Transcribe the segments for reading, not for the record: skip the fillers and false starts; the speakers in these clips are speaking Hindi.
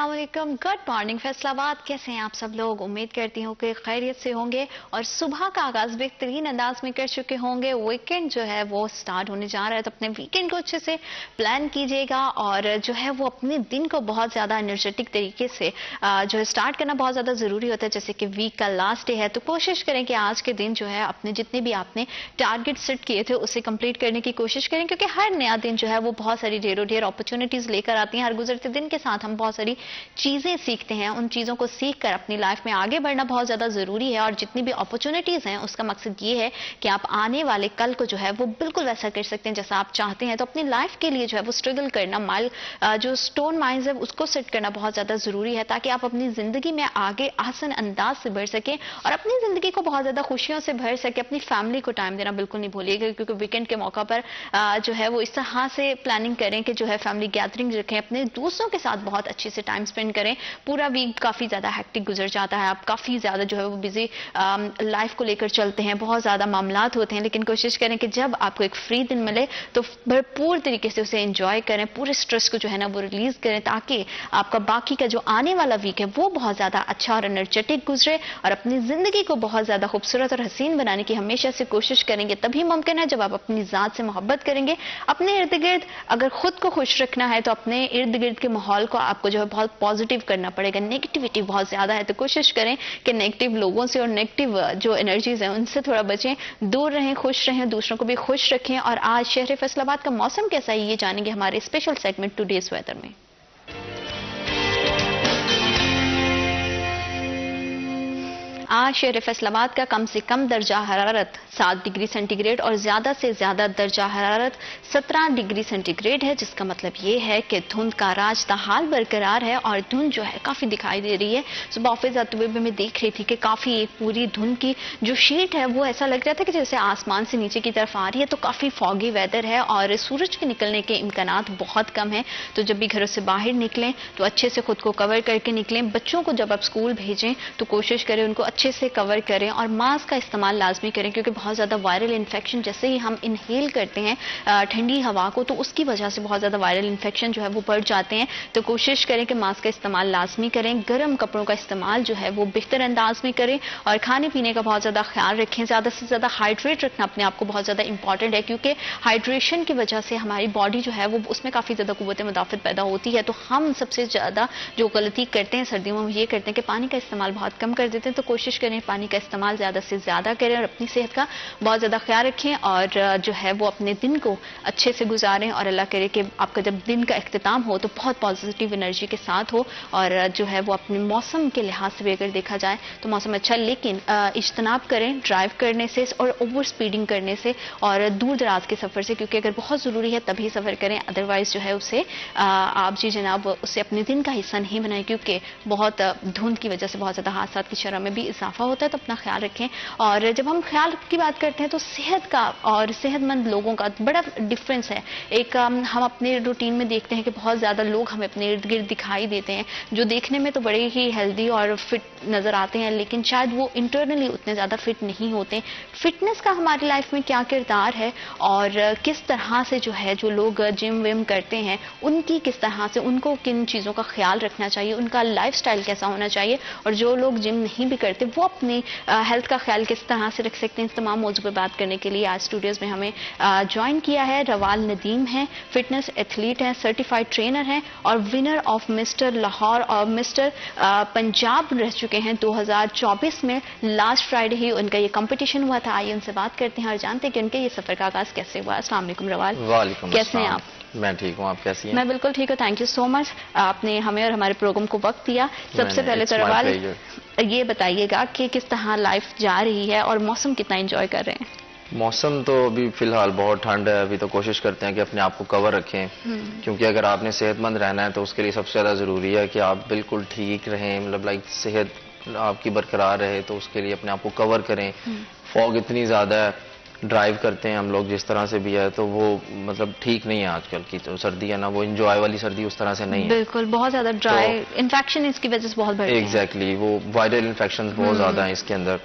अस्सलाम वालेकुम, गुड मॉर्निंग फैसलाबाद। कैसे हैं आप सब लोग? उम्मीद करती हूँ कि खैरियत से होंगे और सुबह का आगाज बेहतरीन अंदाज में कर चुके होंगे। वीकेंड जो है वो स्टार्ट होने जा रहा है, तो अपने वीकेंड को अच्छे से प्लान कीजिएगा और जो है वो अपने दिन को बहुत ज्यादा एनर्जेटिक तरीके से जो है स्टार्ट करना बहुत ज्यादा जरूरी होता है। जैसे कि वीक का लास्ट डे है, तो कोशिश करें कि आज के दिन जो है अपने जितने भी आपने टारगेट सेट किए थे उसे कंप्लीट करने की कोशिश करें, क्योंकि हर नया दिन जो है वो बहुत सारी ढेरों ढेर अपॉर्चुनिटीज लेकर आती हैं। हर गुजरते दिन के साथ हम बहुत सारी चीजें सीखते हैं, उन चीजों को सीख कर अपनी लाइफ में आगे बढ़ना बहुत ज्यादा जरूरी है। और जितनी भी अपॉर्चुनिटीज हैं उसका मकसद ये है कि आप आने वाले कल को जो है वो बिल्कुल वैसा कर सकते हैं जैसा आप चाहते हैं। तो अपनी लाइफ के लिए जो है वो स्ट्रगल करना, जो स्टोन माइंड है उसको सेट करना बहुत ज्यादा जरूरी है, ताकि आप अपनी जिंदगी में आगे आसान अंदाज से बढ़ सकें और अपनी जिंदगी को बहुत ज्यादा खुशियों से भर सके। अपनी फैमिली को टाइम देना बिल्कुल नहीं भूलिएगा, क्योंकि वीकेंड के मौका पर जो है वो इस तरह से प्लानिंग करें कि जो है फैमिली गैदरिंग रखें, अपने दोस्तों के साथ बहुत अच्छे से टाइम स्पेंड करें। पूरा वीक काफी ज्यादा हेक्टिक गुजर जाता है, आप काफी ज्यादा जो है वो बिजी लाइफ को लेकर चलते हैं, बहुत ज्यादा मामलात होते हैं, लेकिन कोशिश करें कि जब आपको एक फ्री दिन मिले तो भरपूर तरीके से उसे एंजॉय करें, पूरे स्ट्रेस को जो है ना वो रिलीज करें, ताकि आपका बाकी का जो आने वाला वीक है वो बहुत ज्यादा अच्छा और एनर्जेटिक गुजरे। और अपनी जिंदगी को बहुत ज्यादा खूबसूरत और हसीन बनाने की हमेशा से कोशिश करेंगे, तभी मुमकिन है जब आप अपनी जात से मोहब्बत करेंगे। अपने इर्द गिर्द अगर खुद को खुश रखना है तो अपने इर्द गिर्द के माहौल को आपको जो है बहुत पॉजिटिव करना पड़ेगा। नेगेटिविटी बहुत ज्यादा है, तो कोशिश करें कि नेगेटिव लोगों से और नेगेटिव जो एनर्जीज हैं उनसे थोड़ा बचें, दूर रहें, खुश रहें, दूसरों को भी खुश रखें। और आज शहर फैसलाबाद का मौसम कैसा है ये जानेंगे हमारे स्पेशल सेगमेंट टुडेज वेदर में। आज शहर फैसलाबाद का कम से कम दर्जा हरारत 7 डिग्री सेंटीग्रेड और ज्यादा से ज्यादा दर्जा हरारत 17 डिग्री सेंटीग्रेड है, जिसका मतलब ये है कि धुंध का राज ताहाल बरकरार है और धुंध जो है काफी दिखाई दे रही है। सुबह ऑफिस आते हुए भी मैं देख रही थी कि काफी एक पूरी धुंध की जो शीट है वो ऐसा लग रहा था कि जैसे आसमान से नीचे की तरफ आ रही है। तो काफी फॉगी वेदर है और सूरज के निकलने के इम्कानात बहुत कम है। तो जब भी घरों से बाहर निकलें तो अच्छे से खुद को कवर करके निकलें। बच्चों को जब आप स्कूल भेजें तो कोशिश करें उनको अच्छे से कवर करें और मास्क का इस्तेमाल लाजमी करें, क्योंकि बहुत ज्यादा वायरल इन्फेक्शन जैसे ही हम इनहेल करते हैं ठंडी हवा को, तो उसकी वजह से बहुत ज्यादा वायरल इन्फेक्शन जो है वो बढ़ जाते हैं। तो कोशिश करें कि मास्क का इस्तेमाल लाजमी करें, गर्म कपड़ों का इस्तेमाल जो है वो बेहतर अंदाज में करें और खाने पीने का बहुत ज्यादा ख्याल रखें। ज्यादा से ज्यादा हाइड्रेट रखना अपने आप को बहुत ज्यादा इंपॉर्टेंट है, क्योंकि हाइड्रेशन की वजह से हमारी बॉडी जो है वो उसमें काफी ज्यादा कुव्वत मुदाफित पैदा होती है। तो हम सबसे ज्यादा जो गलती करते हैं सर्दियों में ये करते हैं कि पानी का इस्तेमाल बहुत कम कर देते हैं। तो कोशिश करें पानी का इस्तेमाल ज्यादा से ज्यादा करें और अपनी सेहत का बहुत ज्यादा ख्याल रखें और जो है वो अपने दिन को अच्छे से गुजारें। और अल्लाह करे कि आपका जब दिन का इख्तिताम हो तो बहुत पॉजिटिव एनर्जी के साथ हो। और जो है वो अपने मौसम के लिहाज से भी अगर देखा जाए तो मौसम अच्छा, लेकिन इज्तनाब करें ड्राइव करने से और ओवर स्पीडिंग करने से और दूर दराज के सफर से, क्योंकि अगर बहुत जरूरी है तभी सफर करें, अदरवाइज जो है उसे आप जी जनाब उसे अपने दिन का हिस्सा नहीं बनाएं, क्योंकि बहुत धुंध की वजह से बहुत ज्यादा हादसा की शरह में भी इजाफा होता है। तो अपना ख्याल रखें। और जब हम ख्याल की बात करते हैं तो सेहत का और सेहतमंद लोगों का बड़ा डिफरेंस है। एक हम अपने रूटीन में देखते हैं कि बहुत ज्यादा लोग हमें अपने इर्द गिर्द दिखाई देते हैं जो देखने में तो बड़े ही हेल्दी और फिट नजर आते हैं, लेकिन शायद वो इंटरनली उतने ज्यादा फिट नहीं होते। फिटनेस का हमारी लाइफ में क्या किरदार है और किस तरह से जो है जो लोग जिम विम करते हैं उनकी किस तरह से उनको किन चीजों का ख्याल रखना चाहिए, उनका लाइफस्टाइल कैसा होना चाहिए, और जो लोग जिम नहीं भी करते वो अपनी हेल्थ का ख्याल किस तरह से रख सकते हैं, इस तमाम मौजूद पर बात करने के लिए आज स्टूडियोज में हमें ज्वाइन किया है रवाल नदीम है, फिटनेस एथलीट हैं, सर्टिफाइड ट्रेनर हैं और विनर ऑफ मिस्टर लाहौर और मिस्टर पंजाब रह चुके हैं 2024 में। लास्ट फ्राइडे ही उनका ये कंपटीशन हुआ था। आइए उनसे बात करते हैं और जानते हैं कि उनके ये सफर का आगाज कैसे हुआ। अस्सलाम वालेकुम रवाल। वालेकुम कैसे हैं आप? मैं ठीक हूँ, आप कैसी हैं? मैं बिल्कुल ठीक हूँ, थैंक यू सो मच, आपने हमें और हमारे प्रोग्राम को वक्त दिया। सबसे पहले तो रवाल ये बताइएगा कि किस तरह लाइफ जा रही है और मौसम कितना एंजॉय कर रहे हैं? मौसम तो अभी फिलहाल बहुत ठंड है। अभी तो कोशिश करते हैं कि अपने आप को कवर रखें, क्योंकि अगर आपने सेहतमंद रहना है तो उसके लिए सबसे ज़्यादा ज़रूरी है कि आप बिल्कुल ठीक रहें, मतलब लाइक सेहत आपकी बरकरार रहे। तो उसके लिए अपने आप को कवर करें। फॉग इतनी ज़्यादा है, ड्राइव करते हैं हम लोग जिस तरह से भी है, तो वो मतलब ठीक नहीं है। आजकल की जो सर्दी है ना वो इंजॉय वाली सर्दी उस तरह से नहीं है, बिल्कुल बहुत ज्यादा ड्राई, इन्फेक्शन इसकी वजह से बहुत बढ़ रहे हैं। एग्जैक्टली वो वायरल इन्फेक्शन बहुत ज्यादा है इसके अंदर।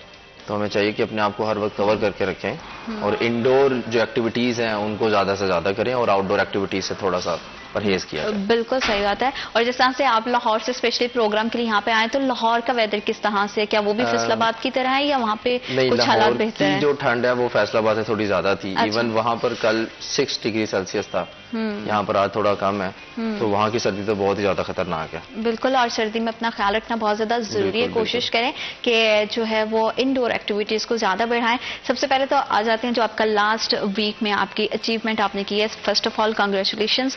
तो हमें चाहिए कि अपने आप को हर वक्त कवर करके रखें और इंडोर जो एक्टिविटीज़ हैं उनको ज़्यादा से ज़्यादा करें और आउटडोर एक्टिविटीज़ से थोड़ा सा परहेज किया जाए। बिल्कुल सही बात है। और जिस तरह से आप लाहौर से स्पेशली प्रोग्राम के लिए यहाँ पे आए, तो लाहौर का वेदर किस तरह से, क्या वो भी फैसलाबाद की तरह है या वहाँ पे कुछ हालात बेहतर है? जो ठंड है वो फैसलाबाद से थोड़ी ज्यादा थी। अच्छा। इवन वहाँ पर कल 6 डिग्री सेल्सियस था, यहाँ पर आज थोड़ा कम है। तो वहाँ की सर्दी तो बहुत ही ज्यादा खतरनाक है। बिल्कुल, और सर्दी में अपना ख्याल रखना बहुत ज्यादा जरूरी है। कोशिश करें कि जो है वो इंडोर एक्टिविटीज को ज्यादा बढ़ाएं। सबसे पहले तो आ जाते हैं जो आपका लास्ट वीक में आपकी अचीवमेंट आपने की है। First of all congratulations.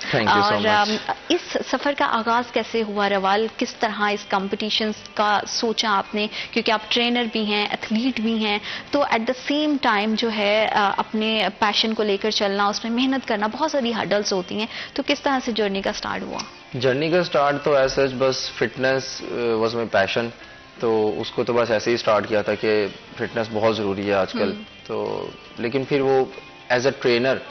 और इस सफर का आगाज कैसे हुआ रवाल, किस तरह इस कंपटीशन का सोचा आपने, क्योंकि आप ट्रेनर भी हैं, एथलीट भी हैं, तो एट द सेम टाइम जो है अपने पैशन को लेकर चलना, उसमें मेहनत करना, बहुत सारी हर्डल्स होती हैं, तो किस तरह से जर्नी का स्टार्ट हुआ? जर्नी का स्टार्ट तो ऐसे बस फिटनेस वाज माय पैशन, तो उसको तो बस ऐसे ही स्टार्ट किया था कि फिटनेस बहुत ज़रूरी है आजकल। तो लेकिन फिर वो एज अ ट्रेनर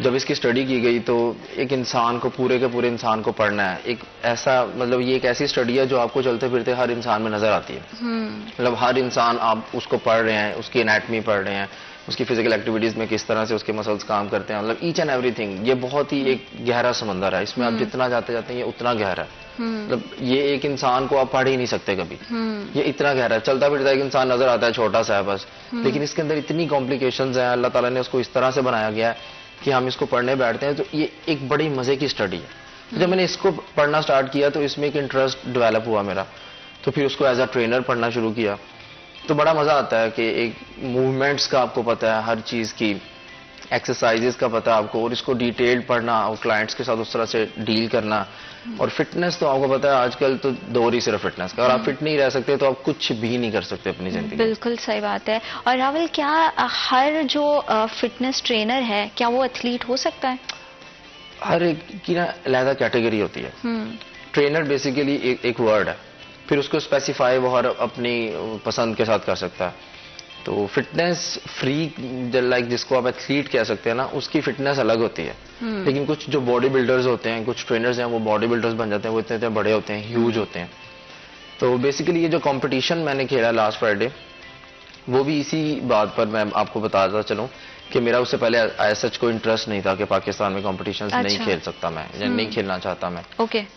जब इसकी स्टडी की गई तो एक इंसान को, पूरे के पूरे इंसान को पढ़ना है। एक ऐसा मतलब ये एक ऐसी स्टडी है जो आपको चलते फिरते हर इंसान में नजर आती है। मतलब हर इंसान आप उसको पढ़ रहे हैं, उसकी एनाटमी पढ़ रहे हैं, उसकी फिजिकल एक्टिविटीज में किस तरह से उसके मसल्स काम करते हैं, मतलब ईच एंड एवरीथिंग। ये बहुत ही एक गहरा समंदर है, इसमें आप जितना जाते जाते हैं ये उतना गहरा है। मतलब ये एक इंसान को आप पढ़ ही नहीं सकते कभी, ये इतना गहरा है। चलता फिरता एक इंसान नजर आता है, छोटा सा है बस, लेकिन इसके अंदर इतनी कॉम्प्लिकेशंस हैं। अल्लाह ताला ने उसको इस तरह से बनाया गया है कि हम इसको पढ़ने बैठते हैं तो ये एक बड़ी मजे की स्टडी है। जब मैंने इसको पढ़ना स्टार्ट किया तो इसमें एक इंटरेस्ट डेवलप हुआ मेरा, तो फिर उसको एज अ ट्रेनर पढ़ना शुरू किया। तो बड़ा मजा आता है कि एक मूवमेंट्स का आपको पता है, हर चीज की एक्सरसाइजेस का पता है आपको, और इसको डिटेल्ड पढ़ना और क्लाइंट्स के साथ उस तरह से डील करना। और फिटनेस तो आपको पता है आजकल तो दौर ही सिर्फ फिटनेस का, और आप फिट नहीं रह सकते तो आप कुछ भी नहीं कर सकते अपनी जिंदगी। बिल्कुल सही बात है। और रावल, क्या हर जो फिटनेस ट्रेनर है क्या वो एथलीट हो सकता है? हर एक की ना अलग कैटेगरी होती है। ट्रेनर बेसिकली एक वर्ड है, फिर उसको स्पेसिफाई वो हर अपनी पसंद के साथ कर सकता है। तो फिटनेस फ्रीक लाइक जिसको आप एथलीट कह सकते हैं ना, उसकी फिटनेस अलग होती है। लेकिन कुछ जो बॉडी बिल्डर्स होते हैं, कुछ ट्रेनर्स हैं वो बॉडी बिल्डर्स बन जाते हैं, वो इतने इतने बड़े होते हैं, ह्यूज होते हैं। तो बेसिकली ये जो कंपटीशन मैंने खेला लास्ट फ्राइडे, वो भी इसी बात पर मैं आपको बताता चलूं कि मेरा उससे पहले सच कोई इंटरेस्ट नहीं था कि पाकिस्तान में कॉम्पिटिशंस नहीं खेल सकता मैं, या नहीं खेलना चाहता मैं।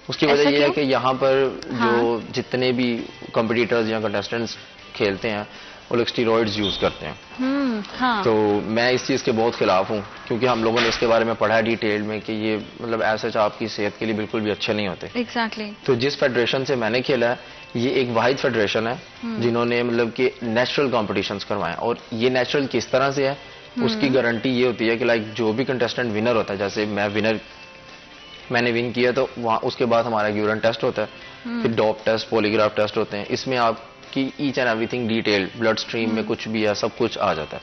उसकी वजह ये है कि यहाँ पर जो जितने भी कॉम्पिटिटर्स या कंटेस्टेंट्स खेलते हैं वो लोग स्टीरॉइड्स यूज करते हैं। हाँ। तो मैं इस चीज के बहुत खिलाफ हूँ, क्योंकि हम लोगों ने इसके बारे में पढ़ा है डिटेल में कि ये मतलब ऐसे आपकी सेहत के लिए बिल्कुल भी अच्छे नहीं होते। एग्जैक्टली। तो जिस फेडरेशन से मैंने खेला है, ये एक वाहिद फेडरेशन है जिन्होंने मतलब कि नेचुरल कॉम्पिटिशन्स करवाए। और ये नेचुरल किस तरह से है, उसकी गारंटी ये होती है कि लाइक जो भी कंटेस्टेंट विनर होता है, जैसे मैंने विन किया तो वहाँ उसके बाद हमारा यूरिन टेस्ट होता है, फिर डॉप टेस्ट, पॉलीग्राफ टेस्ट होते हैं। इसमें आपकी each and everything detail, blood stream में कुछ भी है, सब कुछ आ जाता है।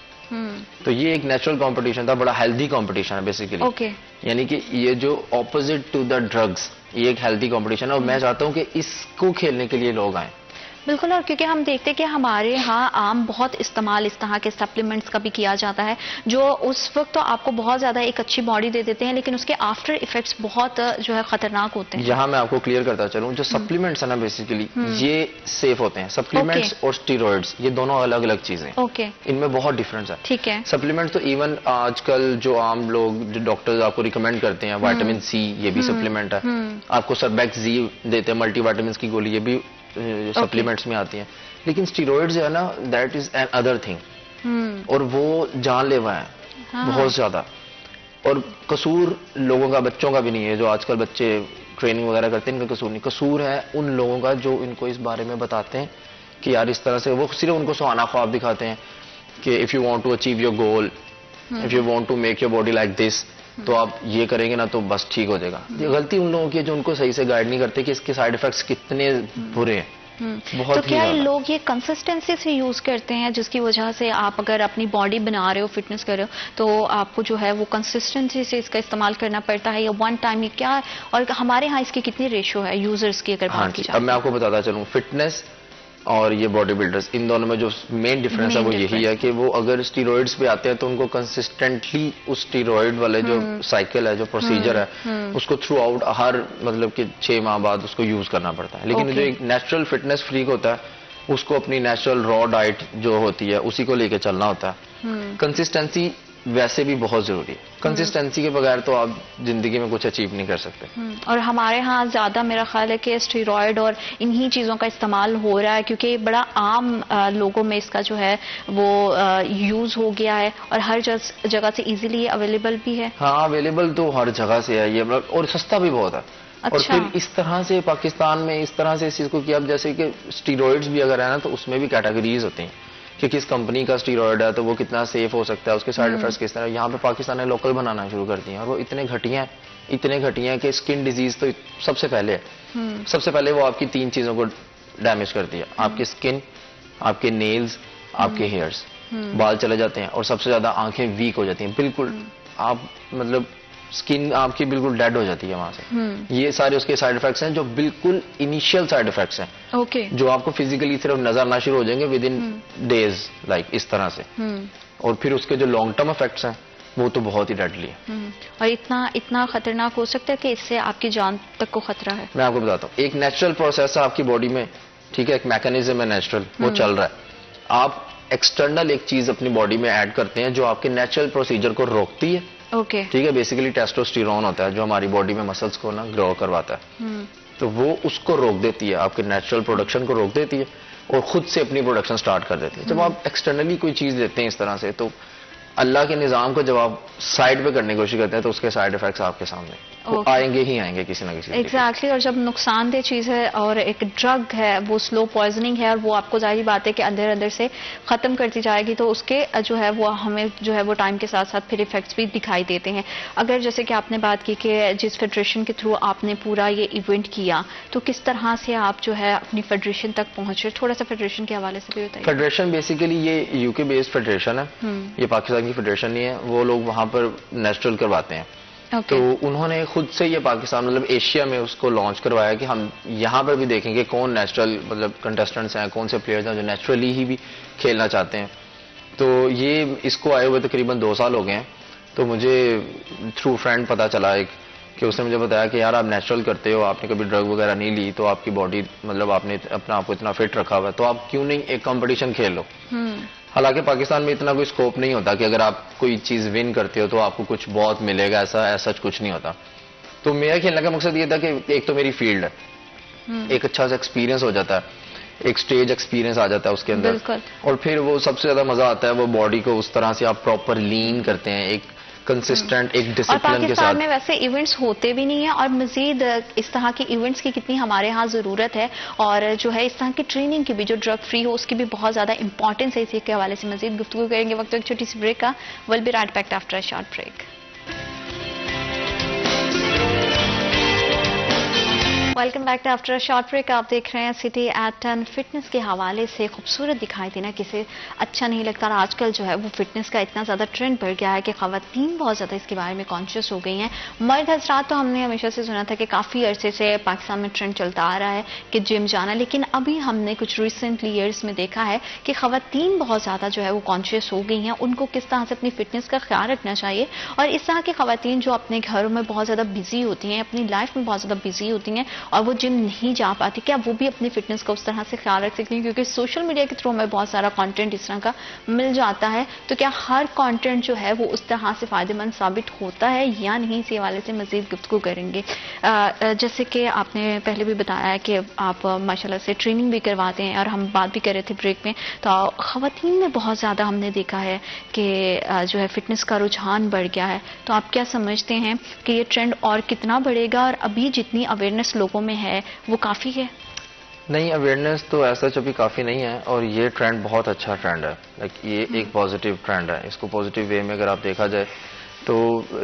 तो ये एक नेचुरल कंपटीशन था, बड़ा हेल्दी कंपटीशन है बेसिकली। यानी कि ये जो ऑपोजिट टू द ड्रग्स, ये एक हेल्दी कंपटीशन है, और मैं चाहता हूँ कि इसको खेलने के लिए लोग आए। बिल्कुल। और क्योंकि हम देखते हैं कि हमारे यहाँ आम बहुत इस्तेमाल इस तरह के सप्लीमेंट्स का भी किया जाता है, जो उस वक्त तो आपको बहुत ज्यादा एक अच्छी बॉडी दे देते हैं, लेकिन उसके आफ्टर इफेक्ट्स बहुत जो है खतरनाक होते हैं। यहाँ मैं आपको क्लियर करता चलूँ, जो सप्लीमेंट्स है ना बेसिकली ये सेफ होते हैं। सप्लीमेंट्स और स्टीरॉइड्स ये दोनों अलग अलग चीजें, इनमें बहुत डिफरेंस है। ठीक है। सप्लीमेंट्स तो इवन आजकल जो आम लोग, जो डॉक्टर्स आपको रिकमेंड करते हैं, विटामिन सी ये भी सप्लीमेंट है। आपको सरबैक्स जी देते हैं, मल्टीविटामिन की गोली, ये भी सप्लीमेंट्स में आती हैं। लेकिन स्टीरॉइड्स है ना, that is an other thing, और वो जानलेवा है। बहुत ज्यादा। और कसूर लोगों का, बच्चों का भी नहीं है। जो आजकल बच्चे ट्रेनिंग वगैरह करते हैं, इनका कसूर नहीं, कसूर है उन लोगों का जो इनको इस बारे में बताते हैं कि यार इस तरह से, वो सिर्फ उनको सुहाना ख्वाब दिखाते हैं कि if you want to achieve your goal, if you want to make your body like this, तो आप ये करेंगे ना तो बस ठीक हो जाएगा। ये गलती उन लोगों की है जो उनको सही से गाइड नहीं करते कि इसके साइड इफेक्ट्स कितने बुरे हैं। बहुत। तो क्या लोग ये कंसिस्टेंसी से यूज करते हैं, जिसकी वजह से आप अगर अपनी बॉडी बना रहे हो, फिटनेस कर रहे हो, तो आपको जो है वो कंसिस्टेंसी से इसका इस्तेमाल करना पड़ता है, या वन टाइम, ये क्या? और हमारे यहाँ इसकी कितनी रेशियो है यूजर्स की अगर बात की जाए? अब मैं आपको बताता चलूँ, फिटनेस और ये बॉडी बिल्डर्स, इन दोनों में जो मेन डिफरेंस है वो यही है कि वो अगर स्टीरॉइड्स पे आते हैं तो उनको कंसिस्टेंटली उस स्टीरॉइड वाले जो साइकिल है, जो प्रोसीजर है, उसको थ्रू आउट हर मतलब कि 6 माह बाद उसको यूज करना पड़ता है। लेकिन जो एक नेचुरल फिटनेस फ्रीक होता है उसको अपनी नेचुरल रॉ डाइट जो होती है उसी को लेके चलना होता है। कंसिस्टेंसी वैसे भी बहुत जरूरी है। कंसिस्टेंसी के बगैर तो आप जिंदगी में कुछ अचीव नहीं कर सकते। और हमारे यहाँ ज्यादा मेरा ख्याल है कि स्टेरॉयड और इन्हीं चीजों का इस्तेमाल हो रहा है, क्योंकि बड़ा आम लोगों में इसका जो है वो यूज हो गया है और हर जगह से इजीली अवेलेबल भी है। हाँ, अवेलेबल तो हर जगह से है ये, और सस्ता भी बहुत है। अच्छा। और फिर इस तरह से पाकिस्तान में इस तरह से इस चीज को किया, अब जैसे कि स्टीरॉइड्स भी अगर है ना तो उसमें भी कैटेगरीज होती हैं कि किस कंपनी का स्टीरॉयड है तो वो कितना सेफ हो सकता है, उसके साइड इफेक्ट्स किस तरह। यहाँ पे पाकिस्तान ने लोकल बनाना शुरू कर दिए और वो इतने घटिया हैं कि स्किन डिजीज तो सबसे पहले है। सबसे पहले वो आपकी 3 चीजों को डैमेज करती है, आपकी स्किन, आपके नेल्स, आपके हेयर्स, बाल चले जाते हैं और सबसे ज्यादा आंखें वीक हो जाती हैं बिल्कुल। आप मतलब स्किन आपकी बिल्कुल डेड हो जाती है वहां से। ये सारे उसके साइड इफेक्ट्स हैं जो बिल्कुल इनिशियल साइड इफेक्ट्स हैं। ओके। जो आपको फिजिकली सिर्फ नजर आना शुरू हो जाएंगे विद इन डेज, लाइक इस तरह से। और फिर उसके जो लॉन्ग टर्म इफेक्ट्स हैं वो तो बहुत ही डेडली है। और इतना खतरनाक हो सकता है कि इससे आपकी जान तक को खतरा है। मैं आपको बताता हूँ, एक नेचुरल प्रोसेस है आपकी बॉडी में, ठीक है, एक मैकेनिज्म है नेचुरल, वो चल रहा है। आप एक्सटर्नल एक चीज अपनी बॉडी में ऐड करते हैं जो आपके नेचुरल प्रोसीजर को रोकती है। ओके। ठीक है, बेसिकली टेस्टोस्टेरोन होता है जो हमारी बॉडी में मसल्स को ना ग्रो करवाता है। तो वो उसको रोक देती है, आपके नेचुरल प्रोडक्शन को रोक देती है और खुद से अपनी प्रोडक्शन स्टार्ट कर देती है। जब आप एक्सटर्नली कोई चीज लेते हैं इस तरह से, तो अल्लाह के निजाम को जब आप साइड पे करने की कोशिश करते हैं तो उसके साइड इफेक्ट्स आपके सामने वो आएंगे ही आएंगे किसी ना किसी। एग्जैक्टली। और जब नुकसानदेह चीज है और एक ड्रग है, वो स्लो पॉइजनिंग है और वो आपको जाहिर बात है कि अंदर अंदर से खत्म करती जाएगी, तो उसके जो है वो हमें जो है वो टाइम के साथ साथ फिर इफेक्ट्स भी दिखाई देते हैं। अगर जैसे कि आपने बात की कि जिस फेडरेशन के थ्रू आपने पूरा ये इवेंट किया, तो किस तरह से आप जो है अपनी फेडरेशन तक पहुंचे, थोड़ा सा फेडरेशन के हवाले से भी बताइए। फेडरेशन बेसिकली ये यूके बेस्ड फेडरेशन है, ये पाकिस्तान की फेडरेशन नहीं है। वो लोग वहां पर नेचुरल करवाते हैं। तो उन्होंने खुद से ये पाकिस्तान मतलब एशिया में उसको लॉन्च करवाया कि हम यहाँ पर भी देखेंगे कौन नेचुरल मतलब कंटेस्टेंट्स हैं, कौन से प्लेयर्स हैं जो नेचुरली ही भी खेलना चाहते हैं। तो ये इसको आए हुए तकरीबन 2 साल हो गए हैं। तो मुझे थ्रू फ्रेंड पता चला एक कि उसने मुझे बताया कि यार आप नेचुरल करते हो, आपने कभी ड्रग वगैरह नहीं ली, तो आपकी बॉडी मतलब आपने अपना आपको इतना फिट रखा हुआ है, तो आप क्यों नहीं एक कंपटीशन खेल लो। हालांकि पाकिस्तान में इतना कोई स्कोप नहीं होता कि अगर आप कोई चीज विन करते हो तो आपको कुछ बहुत मिलेगा, ऐसा कुछ नहीं होता। तो मेरा खेलने का मकसद ये था कि एक तो मेरी फील्ड है, एक अच्छा सा एक्सपीरियंस हो जाता है, एक स्टेज एक्सपीरियंस आ जाता है उसके अंदर, और फिर वो सबसे ज्यादा मजा आता है वो बॉडी को उस तरह से आप प्रॉपर लीन करते हैं, एक कंसिस्टेंट एक डिसिप्लिन के साथ। पाकिस्तान में वैसे इवेंट्स होते भी नहीं है और मजीद इस तरह की इवेंट्स की कितनी हमारे यहाँ जरूरत है, और जो है इस तरह की ट्रेनिंग की भी जो ड्रग फ्री हो उसकी भी बहुत ज्यादा इंपॉर्टेंस है। इसी के हवाले से मजीद गुफ्तगू करेंगे। वक्त एक छोटी सी ब्रेक का, will be right back after a short break. Welcome back after a short break. आप देख रहे हैं सिटी एट 10। फिटनेस के हवाले से खूबसूरत दिखाई देना किसे अच्छा नहीं लगता, और आजकल जो है वो फिटनेस का इतना ज़्यादा ट्रेंड बढ़ गया है कि ख़वातीन बहुत ज़्यादा इसके बारे में कॉन्शियस हो गई हैं। मर्द हजरात तो हमने हमेशा से सुना था कि काफ़ी अरसे से पाकिस्तान में ट्रेंड चलता आ रहा है कि जिम जाना, लेकिन अभी हमने कुछ रिसेंटली ईयर्स में देखा है कि ख़वातीन बहुत ज़्यादा जो है वो कॉन्शियस हो गई हैं, उनको किस तरह से अपनी फिटनेस का ख्याल रखना चाहिए। और इस तरह की ख़वातीन जो अपने घरों में बहुत ज़्यादा बिजी होती हैं, अपनी लाइफ में बहुत ज़्यादा बिजी होती हैं और वो जिम नहीं जा पाती, क्या वो भी अपनी फिटनेस का उस तरह से ख्याल रख सकती हैं? क्योंकि सोशल मीडिया के थ्रू हमें बहुत सारा कंटेंट इस तरह का मिल जाता है, तो क्या हर कंटेंट जो है वो उस तरह से फायदेमंद साबित होता है या नहीं? इसी हवाले से मजीद गुफ्तगू करेंगे। जैसे कि आपने पहले भी बताया है कि आप माशाल्लाह से ट्रेनिंग भी करवाते हैं, और हम बात भी कर रहे थे ब्रेक में, तो ख़वातीन में बहुत ज़्यादा हमने देखा है कि जो है फिटनेस का रुझान बढ़ गया है। तो आप क्या समझते हैं कि ये ट्रेंड और कितना बढ़ेगा, और अभी जितनी अवेयरनेस लोगों में है वो काफ़ी है? नहीं, अवेयरनेस तो ऐसा अभी काफ़ी नहीं है, और ये ट्रेंड बहुत अच्छा ट्रेंड है। लाइक ये एक पॉजिटिव ट्रेंड है। इसको पॉजिटिव वे में अगर आप देखा जाए तो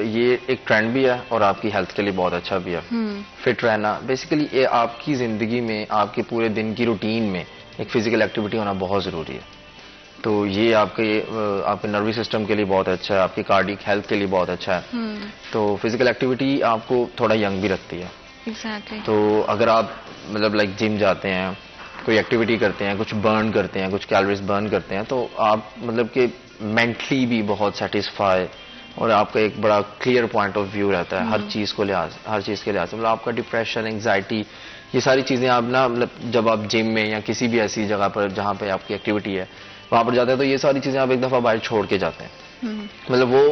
ये एक ट्रेंड भी है और आपकी हेल्थ के लिए बहुत अच्छा भी है। फिट रहना बेसिकली ये आपकी ज़िंदगी में, आपके पूरे दिन की रूटीन में एक फिजिकल एक्टिविटी होना बहुत ज़रूरी है। तो ये आपके नर्वस सिस्टम के लिए बहुत अच्छा है, आपकी कार्डियक हेल्थ के लिए बहुत अच्छा है। तो फिजिकल एक्टिविटी आपको थोड़ा यंग भी रखती है। Exactly. तो अगर आप मतलब लाइक जिम जाते हैं, कोई एक्टिविटी करते हैं, कुछ बर्न करते हैं, कुछ कैलोरीज बर्न करते हैं, तो आप मतलब कि मेंटली भी बहुत सेटिस्फाई, और आपका एक बड़ा क्लियर पॉइंट ऑफ व्यू रहता है हर चीज़ के लिहाज से। मतलब आपका डिप्रेशन, एंजाइटी ये सारी चीजें आप ना मतलब जब आप जिम में या किसी भी ऐसी जगह पर जहाँ पे आपकी एक्टिविटी है वहां पर जाते हैं तो ये सारी चीजें आप एक दफा बाहर छोड़ के जाते हैं। मतलब वो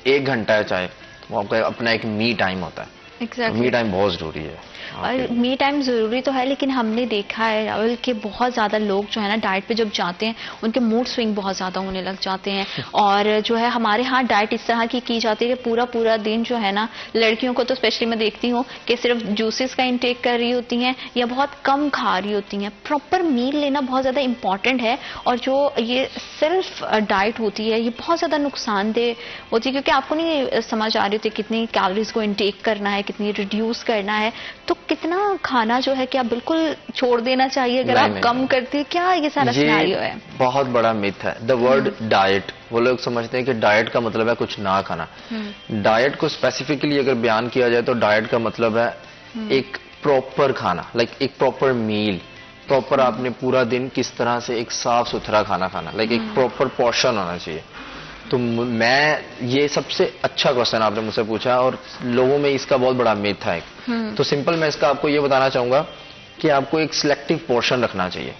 1 घंटा है चाहे, वो आपका अपना एक मी टाइम होता है। Exactly. मी टाइम बहुत जरूरी है। और मी टाइम ज़रूरी तो है, लेकिन हमने देखा है राहुल कि बहुत ज़्यादा लोग जो है ना डाइट पे जब जाते हैं उनके मूड स्विंग बहुत ज़्यादा होने लग जाते हैं। और जो है हमारे यहाँ डाइट इस तरह की जाती है कि पूरा पूरा दिन जो है ना, लड़कियों को तो स्पेशली मैं देखती हूँ कि सिर्फ जूसेस का इंटेक कर रही होती हैं या बहुत कम खा रही होती हैं। प्रॉपर मील लेना बहुत ज़्यादा इंपॉर्टेंट है। और जो ये सेल्फ डाइट होती है ये बहुत ज़्यादा नुकसानदेह होती है, क्योंकि आपको नहीं समझ आ रही होती कितनी कैलोरीज को इंटेक करना है, कितनी रिड्यूस करना है। तो कितना खाना जो है क्या बिल्कुल छोड़ देना चाहिए अगर आप कम करते हैं? क्या ये सारा सिनेरियो है? बहुत बड़ा मिथ है द वर्ड डाइट। वो लोग समझते हैं कि डाइट का मतलब है कुछ ना खाना। डाइट को स्पेसिफिकली अगर बयान किया जाए तो डाइट का मतलब है एक प्रॉपर खाना, लाइक एक प्रॉपर मील। प्रॉपर आपने पूरा दिन किस तरह से एक साफ सुथरा खाना खाना, लाइक एक प्रॉपर पोर्शन होना चाहिए। तो मैं ये सबसे अच्छा क्वेश्चन आपने मुझसे पूछा और लोगों में इसका बहुत बड़ा मिथ है। तो सिंपल मैं इसका आपको ये बताना चाहूंगा कि आपको एक सिलेक्टिव पोर्शन रखना चाहिए।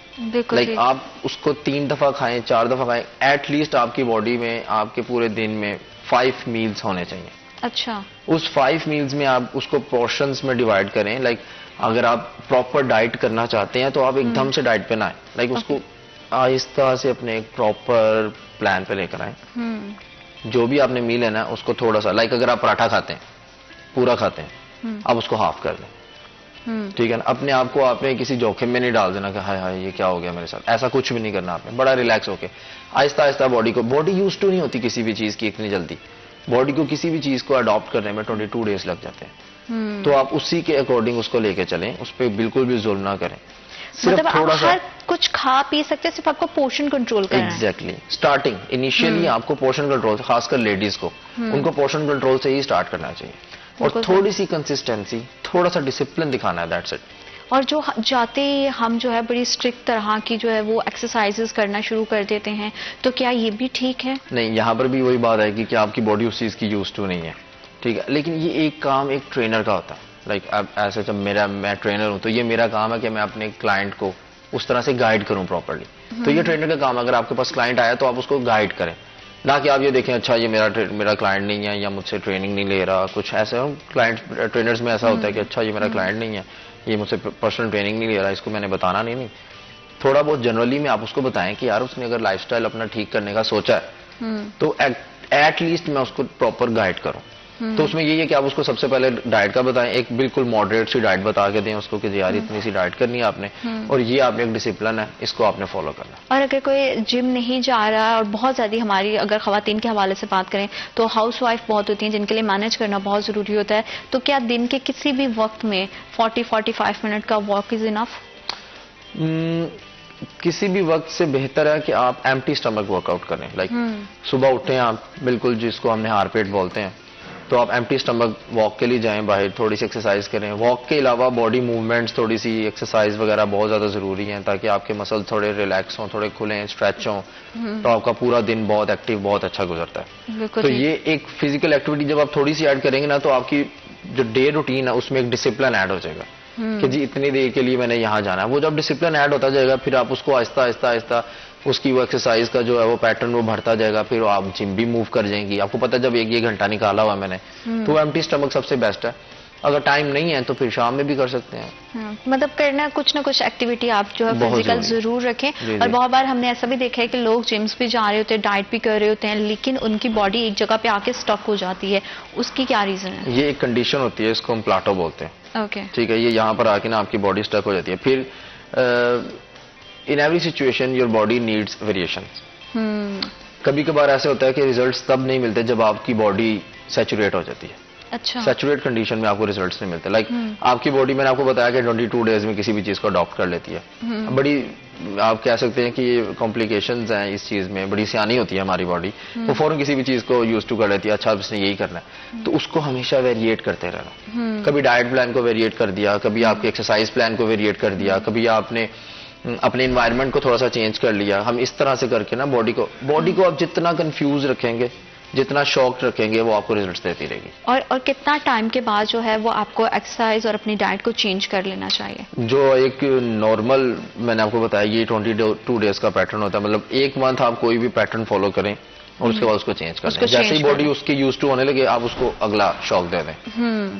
लाइक आप उसको 3 दफा खाएं, 4 दफा खाएं, एटलीस्ट आपकी बॉडी में आपके पूरे दिन में 5 मील्स होने चाहिए। अच्छा। उस 5 मील्स में आप उसको पोर्शंस में डिवाइड करें। लाइक अगर आप प्रॉपर डाइट करना चाहते हैं तो आप एकदम से डाइट पे ना आए, लाइक उसको आहिस्ता से अपने एक प्रॉपर प्लान पे लेकर आए। जो भी आपने मील है ना उसको थोड़ा सा, लाइक अगर आप पराठा खाते हैं पूरा खाते हैं, आप उसको हाफ कर दें। ठीक है ना? अपने आप को आपने किसी जोखिम में नहीं डाल देना कि हाय हाय ये क्या हो गया मेरे साथ। ऐसा कुछ भी नहीं करना आपने। बड़ा रिलैक्स होके Aahista Aahista body use to नहीं होती किसी भी चीज की इतनी जल्दी। बॉडी को किसी भी चीज को अडॉप्ट करने में 22 डेज लग जाते हैं। तो आप उसी के अकॉर्डिंग उसको लेके चलें, उस पर बिल्कुल भी जुल्म ना करें। मतलब आप हर कुछ खा पी सकते हैं, सिर्फ आपको पोर्शन कंट्रोल करना है। एग्जैक्टली। स्टार्टिंग इनिशियली आपको पोर्शन कंट्रोल, खासकर लेडीज को उनको पोर्शन कंट्रोल से ही स्टार्ट करना चाहिए और थोड़ी सी कंसिस्टेंसी, थोड़ा सा डिसिप्लिन दिखाना है, दैट्स इट। और जो जाते हम जो है बड़ी स्ट्रिक्ट तरह की जो है वो एक्सरसाइजेस करना शुरू कर देते हैं, तो क्या ये भी ठीक है? नहीं, यहाँ पर भी वही बात है कि आपकी बॉडी उस चीज की यूज टू नहीं है। ठीक है, लेकिन ये एक काम एक ट्रेनर का होता है। लाइक अब ऐसे जब मैं ट्रेनर हूं तो ये मेरा काम है कि मैं अपने क्लाइंट को उस तरह से गाइड करूं प्रॉपर्ली। तो ये ट्रेनर का काम है। अगर आपके पास क्लाइंट आया तो आप उसको गाइड करें, ना कि आप ये देखें अच्छा ये मेरा क्लाइंट नहीं है या मुझसे ट्रेनिंग नहीं ले रहा। कुछ ऐसे क्लाइंट ट्रेनर्स में ऐसा होता है कि अच्छा ये मेरा क्लाइंट नहीं है, ये मुझसे पर्सनल ट्रेनिंग नहीं ले रहा, इसको मैंने बताना नहीं। थोड़ा बहुत जनरली में आप उसको बताएं कि यार उसने अगर लाइफस्टाइल अपना ठीक करने का सोचा है तो एटलीस्ट मैं उसको प्रॉपर गाइड करूं। तो उसमें यही है कि आप उसको सबसे पहले डाइट का बताएं, एक बिल्कुल मॉडरेट सी डाइट बता के दें उसको कि यार इतनी सी डाइट करनी है आपने और ये आपने एक डिसिप्लिन है, इसको आपने फॉलो करना। और अगर कोई जिम नहीं जा रहा और बहुत ज़्यादा हमारी अगर खवातीन के हवाले से बात करें तो हाउस वाइफ बहुत होती हैं जिनके लिए मैनेज करना बहुत ज़रूरी होता है, तो क्या दिन के किसी भी वक्त में 40-45 मिनट का वॉक इज इनफ? किसी भी वक्त से बेहतर है कि आप एम्प्टी स्टमक वर्कआउट करें। लाइक सुबह उठे आप, बिल्कुल जिसको हमने हार्ट बोलते हैं, तो आप एम्प्टी स्टमक वॉक के लिए जाएं, बाहर थोड़ी सी एक्सरसाइज करें। वॉक के अलावा बॉडी मूवमेंट्स, थोड़ी सी एक्सरसाइज वगैरह बहुत ज्यादा जरूरी हैं ताकि आपके मसल थोड़े रिलैक्स हों, थोड़े खुलें, स्ट्रेच हों, तो आपका पूरा दिन बहुत एक्टिव, बहुत अच्छा गुजरता है। तो ये एक फिजिकल एक्टिविटी जब आप थोड़ी सी ऐड करेंगे ना तो आपकी जो डे रूटीन है उसमें एक डिसिप्लिन ऐड हो जाएगा कि जी इतनी देर के लिए मैंने यहाँ जाना है। वो जब डिसिप्लिन ऐड होता जाएगा फिर आप उसको आहिस्ता आहिस्ता आहिस्ता उसकी वो एक्सरसाइज का जो है वो पैटर्न वो बढ़ता जाएगा, फिर आप जिम भी मूव कर जाएंगी। आपको पता है जब 1 घंटा निकाला हुआ मैंने तो एम्प्टी स्टमक सबसे बेस्ट है। अगर टाइम नहीं है तो फिर शाम में भी कर सकते हैं। मतलब करना कुछ ना कुछ एक्टिविटी आप जो है फिजिकल जरूर रखें। और बहुत बार हमने ऐसा भी देखा है कि लोग जिम्स भी जा रहे होते हैं, डाइट भी कर रहे होते हैं, लेकिन उनकी बॉडी एक जगह पे आके स्टक हो जाती है। उसकी क्या रीजन है? ये एक कंडीशन होती है, इसको हम प्लाटो बोलते हैं। ओके, ठीक है, ये यहाँ पर आके ना आपकी बॉडी स्टक हो जाती है। फिर in every situation your body needs variation. कभी कभार ऐसे होता है कि रिजल्ट्स तब नहीं मिलते जब आपकी बॉडी सैचुरेट हो जाती है। अच्छा, सैचुरेट कंडीशन में आपको रिजल्ट्स नहीं मिलते। लाइक आपकी बॉडी, मैंने आपको बताया कि 22 डेज में किसी भी चीज को अडॉप्ट कर लेती है। बड़ी आप कह सकते हैं कि ये कॉम्प्लिकेशंस हैं इस चीज में, बड़ी सियानी होती है हमारी बॉडी, वो फौरन किसी भी चीज को यूज टू कर लेती है। अच्छा अब इसने यही करना है, तो उसको हमेशा वेरिएट करते रहना। कभी डाइट प्लान को वेरिएट कर दिया, कभी आपके एक्सरसाइज प्लान को वेरिएट कर दिया, कभी आपने अपने एनवायरनमेंट को थोड़ा सा चेंज कर लिया। हम इस तरह से करके ना बॉडी को आप जितना कंफ्यूज रखेंगे जितना शौक रखेंगे वो आपको रिजल्ट्स देती रहेगी। और कितना टाइम के बाद जो है वो आपको एक्सरसाइज और अपनी डाइट को चेंज कर लेना चाहिए? जो एक नॉर्मल मैंने आपको बताया ये 22 डेज का पैटर्न होता है, मतलब एक मंथ आप कोई भी पैटर्न फॉलो करें और उसके बाद उसको चेंज कर दें। जैसे ही बॉडी उसकी यूज टू होने लगे आप उसको अगला शौक दे दें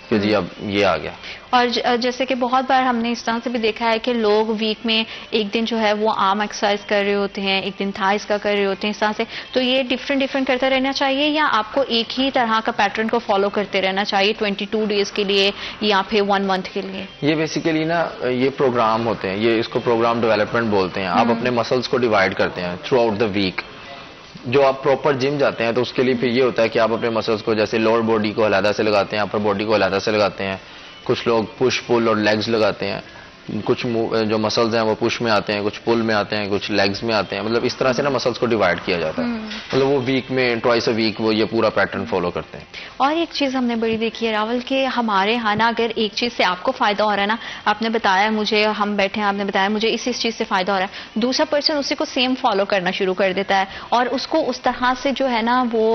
कि जी अब ये आ गया। और जैसे कि बहुत बार हमने इस तरह से भी देखा है कि लोग वीक में एक दिन जो है वो आर्म एक्सरसाइज कर रहे होते हैं, एक दिन थाइस का कर रहे होते हैं, इस तरह से। तो ये डिफरेंट करता रहना चाहिए या आपको एक ही तरह का पैटर्न को फॉलो करते रहना चाहिए 22 डेज के लिए या फिर 1 मंथ के लिए? ये बेसिकली ना ये प्रोग्राम होते हैं, ये इसको प्रोग्राम डेवलपमेंट बोलते हैं। आप अपने मसल्स को डिवाइड करते हैं थ्रू आउट द वीक। जो आप प्रॉपर जिम जाते हैं तो उसके लिए फिर ये होता है कि आप अपने मसल्स को जैसे लोअर बॉडी को अलग से लगाते हैं, अपर बॉडी को अलग से लगाते हैं। कुछ लोग पुश पुल और लेग्स लगाते हैं, कुछ जो मसल्स हैं वो पुश में आते हैं, कुछ पुल में आते हैं, कुछ लेग्स में आते हैं। मतलब इस तरह से ना मसल्स को डिवाइड किया जाता है। मतलब वो वीक में ट्वाइस अ वीक वो ये पूरा पैटर्न फॉलो करते हैं। और एक चीज हमने बड़ी देखी है रावल के हमारे यहाँ ना, अगर एक चीज से आपको फायदा हो रहा है ना, आपने बताया मुझे, हम बैठे हैं, आपने बताया मुझे इस चीज से फायदा हो रहा है, दूसरा पर्सन उसी को सेम फॉलो करना शुरू कर देता है और उसको उस तरह से जो है ना वो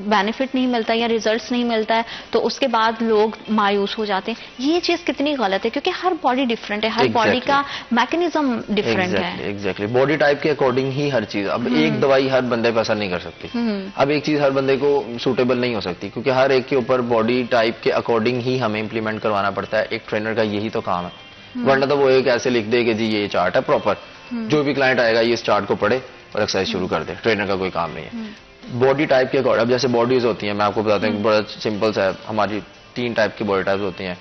बेनिफिट नहीं मिलता या रिजल्ट्स नहीं मिलता है, तो उसके बाद लोग मायूस हो जाते हैं। ये चीज कितनी गलत है, क्योंकि हर बॉडी डिफरेंट है, हर बॉडी का मैकेनिज्म डिफरेंट है। एग्जैक्टली बॉडी टाइप के अकॉर्डिंग ही हर चीज। अब एक दवाई हर बंदे पे असर नहीं कर सकती। अब एक चीज हर बंदे को सूटेबल नहीं हो सकती, क्योंकि हर एक के ऊपर बॉडी टाइप के अकॉर्डिंग ही हमें इंप्लीमेंट करवाना पड़ता है। एक ट्रेनर का यही तो काम है, वरना तो वो एक ऐसे लिख दे कि जी ये चार्ट है प्रॉपर, जो भी क्लाइंट आएगा ये इस चार्ट को पढ़े और एक्सरसाइज शुरू कर दे। ट्रेनर का कोई काम नहीं है। बॉडी टाइप के अकॉर्डिंग, अब जैसे बॉडीज होती हैं, मैं आपको बताता हूँ बड़ा सिंपल सा है। हमारी 3 टाइप की बॉडी टाइप्स होती हैं,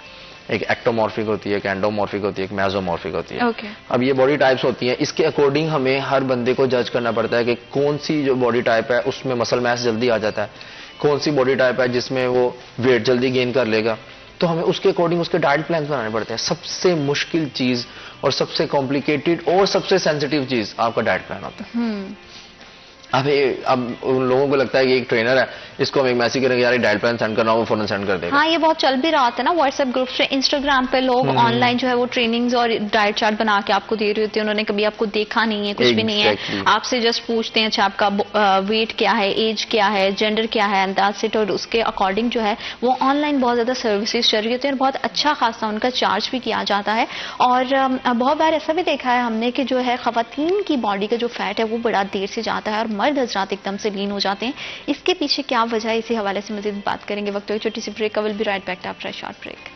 एक एक्टोमॉर्फिक होती है, एक एंडोमॉर्फिक होती है, एक मेसोमॉर्फिक होती है। अब ये बॉडी टाइप्स होती हैं, इसके अकॉर्डिंग हमें हर बंदे को जज करना पड़ता है कि कौन सी जो बॉडी टाइप है उसमें मसल मैस जल्दी आ जाता है, कौन सी बॉडी टाइप है जिसमें वो वेट जल्दी गेन कर लेगा। तो हमें उसके अकॉर्डिंग उसके डाइट प्लान बनाने पड़ते हैं। सबसे मुश्किल चीज और सबसे कॉम्प्लिकेटेड और सबसे सेंसिटिव चीज आपका डाइट प्लान होता है। अब उन लोगों को लगता है कि एक ट्रेनर है, इसको हम एक मैसेज करेंगे यार डाइट प्लान सेंड करना, वो फौरन सेंड कर देगा। हाँ, ये बहुत चल भी रहा था ना व्हाट्सएप ग्रुप पे, इंस्टाग्राम पे लोग ऑनलाइन जो है वो ट्रेनिंग्स और डाइट चार्ट बना के आपको दे रहे होते हैं। उन्होंने कभी आपको देखा नहीं है, कुछ भी नहीं है, आपसे जस्ट पूछते हैं अच्छा आपका वेट क्या है, एज क्या है, जेंडर क्या है, अंदाज से, और उसके अकॉर्डिंग जो है वो ऑनलाइन बहुत ज्यादा सर्विसेज चल रही होती है और बहुत अच्छा खासा उनका चार्ज भी किया जाता है। और बहुत बार ऐसा भी देखा है हमने कि जो है खवातीन की बॉडी का जो फैट है वो बड़ा देर से जाता है और मर्द हजरात एकदम से लीन हो जाते हैं। इसके पीछे क्या वजह है, इसी हवाले से मजीद बात करेंगे। वक्त छोटी सी break, will be right back after a short break.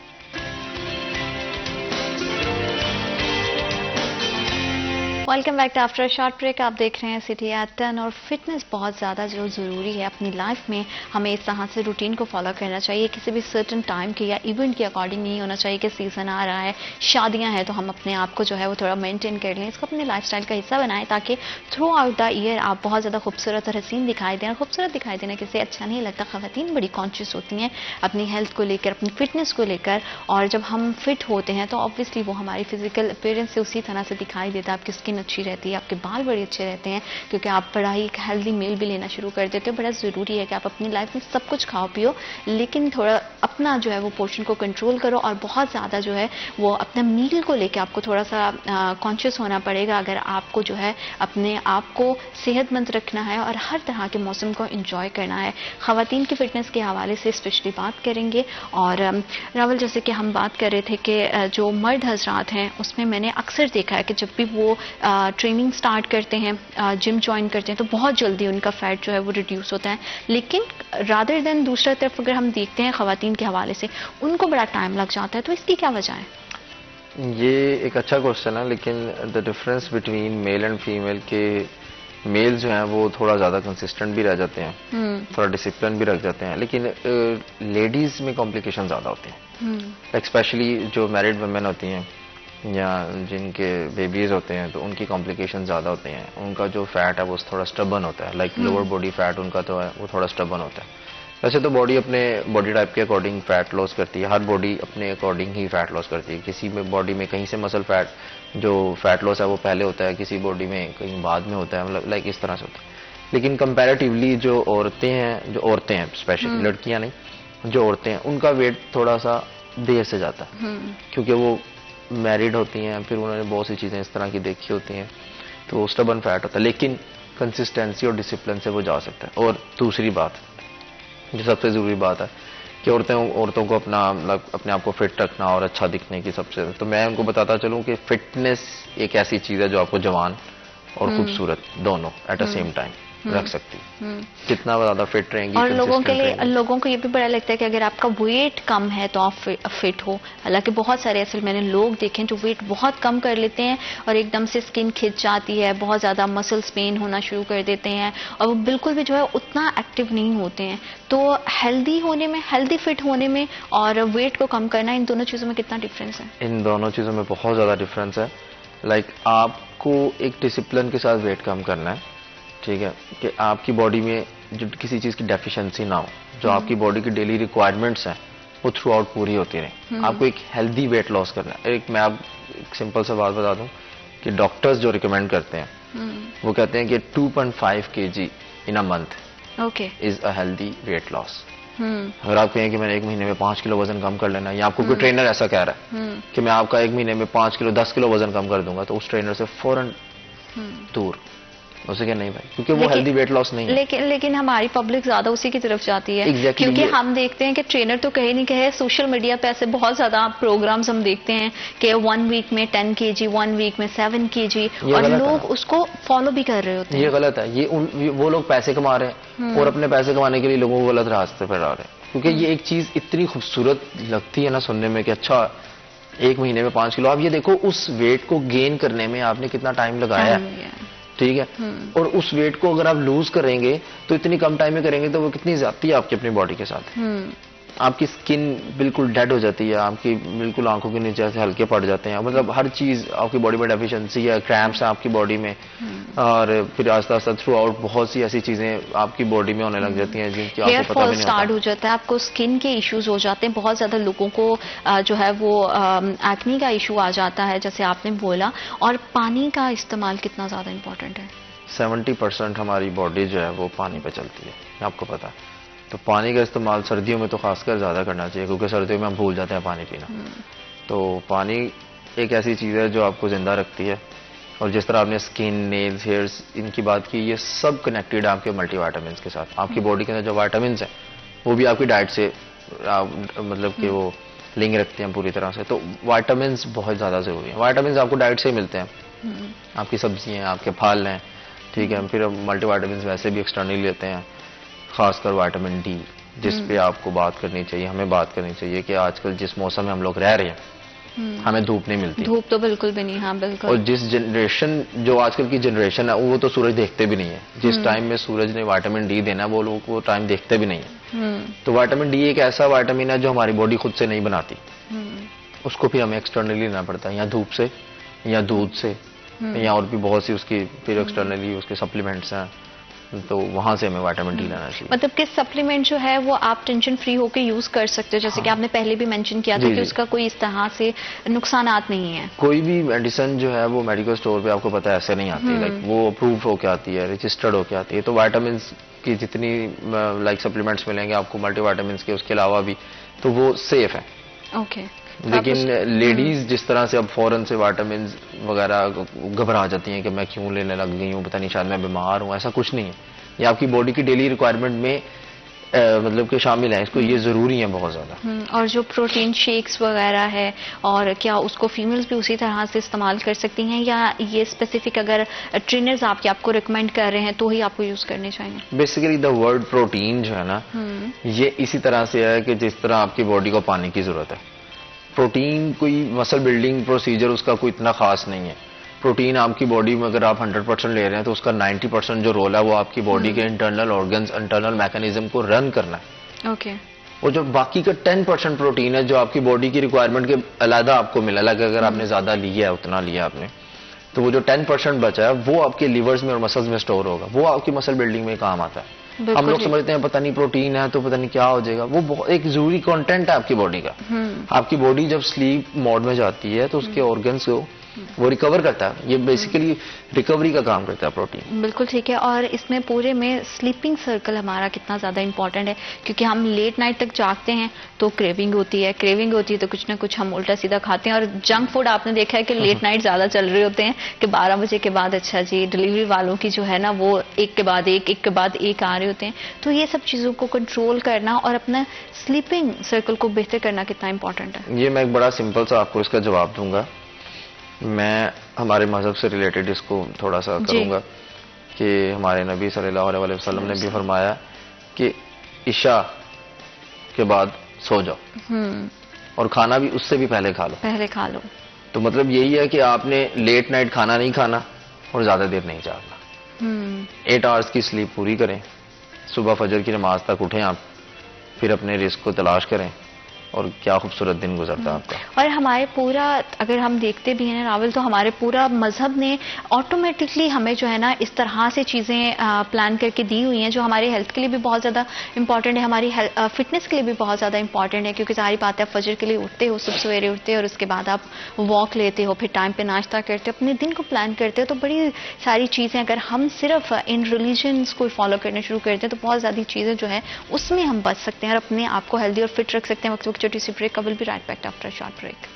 Welcome back to after a short break. आप देख रहे हैं सिटी एट 10। और फिटनेस बहुत ज़्यादा जो ज़रूरी है अपनी लाइफ में, हमें इस तरह से रूटीन को फॉलो करना चाहिए। किसी भी सर्टन टाइम के या इवेंट के अकॉर्डिंग नहीं होना चाहिए कि सीज़न आ रहा है, शादियां हैं, तो हम अपने आप को जो है वो थोड़ा मेंटेन कर लें, इसको अपने लाइफस्टाइल का हिस्सा बनाएं ताकि थ्रू आउट द ईयर आप बहुत ज़्यादा खूबसूरत और हसीन दिखाई दें। और खूबसूरत दिखाई देना किसी अच्छा नहीं लगता। ख़वातीन बड़ी कॉन्शियस होती हैं अपनी हेल्थ को लेकर, अपनी फिटनेस को लेकर, और जब हम फिट होते हैं तो ऑब्वियसली वो हमारी फिजिकल अपीयरेंस से उसी तरह से दिखाई देता है। आपकी स्किन अच्छी रहती है, आपके बाल बड़े अच्छे रहते हैं, क्योंकि आप बड़ा ही एक हेल्दी मील भी लेना शुरू कर देते हो। बड़ा ज़रूरी है कि आप अपनी लाइफ में सब कुछ खाओ पियो, लेकिन थोड़ा अपना जो है वो पोर्शन को कंट्रोल करो और बहुत ज़्यादा जो है वो अपने मील को लेकर आपको थोड़ा सा कॉन्शियस होना पड़ेगा अगर आपको जो है अपने आप को सेहतमंद रखना है और हर तरह के मौसम को इंजॉय करना है। ख़वातीन की फिटनेस के हवाले से स्पेशली बात करेंगे। और रावल, जैसे कि हम बात कर रहे थे कि जो मर्द हजरात हैं उसमें मैंने अक्सर देखा है कि जब भी वो ट्रेनिंग स्टार्ट करते हैं, जिम ज्वाइन करते हैं, तो बहुत जल्दी उनका फैट जो है वो रिड्यूस होता है। लेकिन रादर देन दूसरा तरफ अगर हम देखते हैं ख़वातीन के हवाले से, उनको बड़ा टाइम लग जाता है, तो इसकी क्या वजह है? ये एक अच्छा क्वेश्चन है, लेकिन the difference between male and female के मेल जो हैं वो थोड़ा ज़्यादा कंसिस्टेंट भी रह जाते हैं, थोड़ा डिसिप्लिन भी रख जाते हैं, लेकिन लेडीज़ में कॉम्प्लिकेशन ज़्यादा होती हैं। स्पेशली जो मैरिड वुमेन होती हैं या जिनके बेबीज होते हैं तो उनकी कॉम्प्लिकेशन ज़्यादा होती हैं। उनका जो फैट है वो थोड़ा स्टबन होता है, लाइक लोअर बॉडी फैट उनका तो है वो थोड़ा स्टबन होता है। वैसे तो बॉडी अपने बॉडी टाइप के अकॉर्डिंग फैट लॉस करती है, हर बॉडी अपने अकॉर्डिंग ही फैट लॉस करती है। किसी में बॉडी में कहीं से मसल फैट जो फैट लॉस है वो पहले होता है, किसी बॉडी में कहीं बाद में होता है, मतलब लाइक इस तरह से होता है। लेकिन कंपैरेटिवली जो औरतें हैं स्पेशली लड़कियां नहीं, जो औरतें हैं उनका वेट थोड़ा सा देर से जाता है, क्योंकि वो मैरिड होती हैं, फिर उन्होंने बहुत सी चीज़ें इस तरह की देखी होती हैं, तो स्टबन फैट होता है। लेकिन कंसिस्टेंसी और डिसिप्लिन से वो जा सकता है। और दूसरी बात जो सबसे ज़रूरी बात है कि औरतों को अपने आप को फिट रखना और अच्छा दिखने की सबसे, तो मैं उनको बताता चलूँ कि फिटनेस एक ऐसी चीज़ है जो आपको जवान और खूबसूरत दोनों एट द सेम टाइम रख सकती है। जितना ज्यादा फिट रहेंगी और लोगों को ये भी बड़ा लगता है कि अगर आपका वेट कम है तो आप फिट हो। हालांकि बहुत सारे ऐसे मैंने लोग देखे हैं जो वेट बहुत कम कर लेते हैं और एकदम से स्किन खिंच जाती है, बहुत ज्यादा मसल्स पेन होना शुरू कर देते हैं और वो बिल्कुल भी जो है उतना एक्टिव नहीं होते हैं। तो हेल्दी होने में, हेल्दी फिट होने में और वेट को कम करना, इन दोनों चीजों में कितना डिफरेंस है? इन दोनों चीजों में बहुत ज्यादा डिफरेंस है। लाइक आपको एक डिसिप्लिन के साथ वेट कम करना है, ठीक है, कि आपकी बॉडी में जो किसी चीज़ की डेफिशिएंसी ना हो, जो आपकी बॉडी की डेली रिक्वायरमेंट्स हैं वो थ्रू आउट पूरी होती रहे। आपको एक हेल्दी वेट लॉस करना है। मैं आप एक सिंपल सा बात बता दूं कि डॉक्टर्स जो रिकमेंड करते हैं वो कहते हैं कि 2.5 kg in a month is a healthy weight loss. अगर आप कहें कि मैंने 1 महीने में 5 किलो वजन कम कर लेना, या आपको कोई ट्रेनर ऐसा कह रहा है कि मैं आपका 1 महीने में 5 किलो 10 किलो वजन कम कर दूंगा, तो उस ट्रेनर से फौरन दूर। उसे क्या नहीं भाई, क्योंकि वो हेल्दी वेट लॉस नहीं है। लेकिन हमारी पब्लिक ज्यादा उसी की तरफ जाती है। exactly, क्योंकि हम देखते हैं कि ट्रेनर तो कहे नहीं कहे, सोशल मीडिया पे ऐसे बहुत ज्यादा प्रोग्राम्स हम देखते हैं कि 1 वीक में 10 kg, 1 वीक में 7 kg, और लोग उसको फॉलो भी कर रहे होते हैं। ये गलत है। वो लोग पैसे कमा रहे हैं और अपने पैसे कमाने के लिए लोगों को गलत रास्ते पर ला रहे हैं। क्योंकि ये एक चीज इतनी खूबसूरत लगती है ना सुनने में कि अच्छा 1 महीने में 5 किलो। आप ये देखो उस वेट को गेन करने में आपने कितना टाइम लगाया है, ठीक है, और उस वेट को अगर आप लूज करेंगे तो इतनी कम टाइम में करेंगे तो वो कितनी ज्यादती है आपकी अपनी बॉडी के साथ। आपकी स्किन बिल्कुल डेड हो जाती है, आपकी बिल्कुल आंखों के नीचे से हल्के पड़ जाते हैं, मतलब हर चीज आपकी बॉडी में डेफिशिएंसी है, क्रैम्प्स है आपकी बॉडी में, और फिर आस्ता आस्ता थ्रू आउट बहुत सी ऐसी चीजें आपकी बॉडी में होने लग जाती हैं जिनकी आपको पता भी नहीं स्टार्ट हो जाता है, आपको स्किन के इश्यूज हो जाते हैं। बहुत ज्यादा लोगों को जो है वो एक्ने का इशू आ जाता है, जैसे आपने बोला। और पानी का इस्तेमाल कितना ज्यादा इंपॉर्टेंट है? 70% हमारी बॉडी जो है वो पानी पे चलती है, आपको पता है। तो पानी का इस्तेमाल सर्दियों में तो खासकर ज़्यादा करना चाहिए, क्योंकि सर्दियों में हम भूल जाते हैं पानी पीना। तो पानी एक ऐसी चीज़ है जो आपको ज़िंदा रखती है। और जिस तरह आपने स्किन, नेल्स, हेयर्स इनकी बात की, ये सब कनेक्टेड है आपके मल्टीविटामिन्स के साथ। आपकी बॉडी के अंदर जो विटामिन्स हैं वो भी आपकी डाइट से मतलब कि वो लिंक रखते हैं पूरी तरह से। तो विटामिन्स बहुत ज़्यादा ज़रूरी है। विटामिन्स आपको डाइट से ही मिलते हैं, आपकी सब्जियाँ हैं, आपके फल हैं, ठीक है। फिर मल्टीविटामिन्स वैसे भी एक्सटर्नली लेते हैं, खासकर विटामिन डी, जिस पे आपको बात करनी चाहिए, हमें बात करनी चाहिए कि आजकल जिस मौसम में हम लोग रह रहे हैं हमें धूप नहीं मिलती। धूप तो बिल्कुल भी नहीं। हाँ बिल्कुल। और जिस जनरेशन, जो आजकल की जनरेशन है वो तो सूरज देखते भी नहीं है। जिस टाइम में सूरज ने विटामिन डी देना वो लोग वो टाइम देखते भी नहीं है। तो विटामिन डी एक ऐसा विटामिन है जो हमारी बॉडी खुद से नहीं बनाती, उसको भी हमें एक्सटर्नली लेना पड़ता है, या धूप से या दूध से, या और भी बहुत सी उसकी फिर एक्सटर्नली उसके सप्लीमेंट्स हैं, तो वहां से हमें विटामिन डी लेना चाहिए। मतलब कि सप्लीमेंट जो है वो आप टेंशन फ्री होकर यूज कर सकते हो, जैसे कि आपने पहले भी मेंशन किया था कि उसका कोई इस तरह से नुकसानात नहीं है। कोई भी मेडिसिन जो है वो मेडिकल स्टोर पे आपको पता है ऐसे नहीं आती, लाइक वो अप्रूव होके आती है, रजिस्टर्ड होके आती है। तो विटामिन की जितनी लाइक सप्लीमेंट्स मिलेंगे आपको मल्टीविटामिन्स के, उसके अलावा भी, तो वो सेफ है। ओके। लेकिन लेडीज जिस तरह से अब फौरन से विटामिन वगैरह घबरा जाती हैं कि मैं क्यों लेने लग गई हूँ, पता नहीं शायद मैं बीमार हूँ, ऐसा कुछ नहीं है। ये आपकी बॉडी की डेली रिक्वायरमेंट में मतलब कि शामिल है, इसको ये जरूरी है बहुत ज्यादा। और जो प्रोटीन शेक्स वगैरह है, और क्या उसको फीमेल्स भी उसी तरह से इस्तेमाल कर सकती हैं, या ये स्पेसिफिक अगर ट्रेनर्स आपको रिकमेंड कर रहे हैं तो ही आपको यूज करने चाहिए? बेसिकली द वर्ड प्रोटीन जो है ना, ये इसी तरह से है कि जिस तरह आपकी बॉडी को पानी की जरूरत है। प्रोटीन कोई मसल बिल्डिंग प्रोसीजर उसका कोई इतना खास नहीं है। प्रोटीन आपकी बॉडी में अगर आप 100% ले रहे हैं तो उसका 90% जो रोल है वो आपकी बॉडी के इंटरनल ऑर्गन्स, इंटरनल मैकेनिज्म को रन करना है। ओके। और जो बाकी का 10% प्रोटीन है जो आपकी बॉडी की रिक्वायरमेंट के अलग आपको मिला, अलग अगर आपने ज्यादा लिया है, उतना लिया आपने, तो वो जो 10% बचा है वो आपके लिवर्स में और मसल्स में स्टोर होगा, वो आपकी मसल बिल्डिंग में काम आता है। हम लोग समझते हैं पता नहीं प्रोटीन है तो पता नहीं क्या हो जाएगा, वो एक जरूरी कंटेंट है आपकी बॉडी का। आपकी बॉडी जब स्लीप मोड में जाती है तो उसके ऑर्गन्स को वो रिकवर करता है। ये बेसिकली रिकवरी का काम करता है प्रोटीन। बिल्कुल ठीक है। और इसमें पूरे में स्लीपिंग सर्कल हमारा कितना ज़्यादा इंपॉर्टेंट है, क्योंकि हम लेट नाइट तक जागते हैं तो क्रेविंग होती है तो कुछ ना कुछ हम उल्टा सीधा खाते हैं। और जंक फूड आपने देखा है कि लेट नाइट ज़्यादा चल रहे होते हैं कि 12 बजे के बाद, अच्छा जी, डिलीवरी वालों की जो है ना वो एक के बाद एक आ रहे होते हैं। तो ये सब चीज़ों को कंट्रोल करना और अपना स्लीपिंग सर्कल को बेहतर करना कितना इंपॉर्टेंट है। ये मैं एक बड़ा सिंपल सा आपको इसका जवाब दूंगा। मैं हमारे मजहब से रिलेटेड इसको थोड़ा सा करूंगा कि हमारे नबी सल्लल्लाहु अलैहि वसल्लम ने भी फरमाया कि इशा के बाद सो जाओ और खाना भी उससे भी पहले खा लो। तो मतलब यही है कि आपने लेट नाइट खाना नहीं खाना और ज्यादा देर नहीं जागना। 8 आवर्स की स्लीप पूरी करें, सुबह फजर की नमाज तक उठें आप, फिर अपने रिस्क को तलाश करें और क्या खूबसूरत दिन गुजरता है आपका। और हमारे पूरा, अगर हम देखते भी हैं रावल, तो हमारे पूरा मजहब ने ऑटोमेटिकली हमें जो है ना इस तरह से चीज़ें प्लान करके दी हुई हैं जो हमारे हेल्थ के लिए भी बहुत ज़्यादा इंपॉर्टेंट है, हमारी फिटनेस के लिए भी बहुत ज़्यादा इंपॉर्टेंट है। क्योंकि सारी बात है, फजर के लिए उठते हो, सुबह सवेरे उठते हो और उसके बाद आप वॉक लेते हो, फिर टाइम पे नाश्ता करते हो, अपने दिन को प्लान करते हो। तो बड़ी सारी चीज़ें अगर हम सिर्फ इन रिलीजन्स को फॉलो करने शुरू करते हैं तो बहुत ज़्यादा चीज़ें जो है उसमें हम बच सकते हैं और अपने आप को हेल्दी और फिट रख सकते हैं। वक्त छोटी सी break, I will be right back after a short break.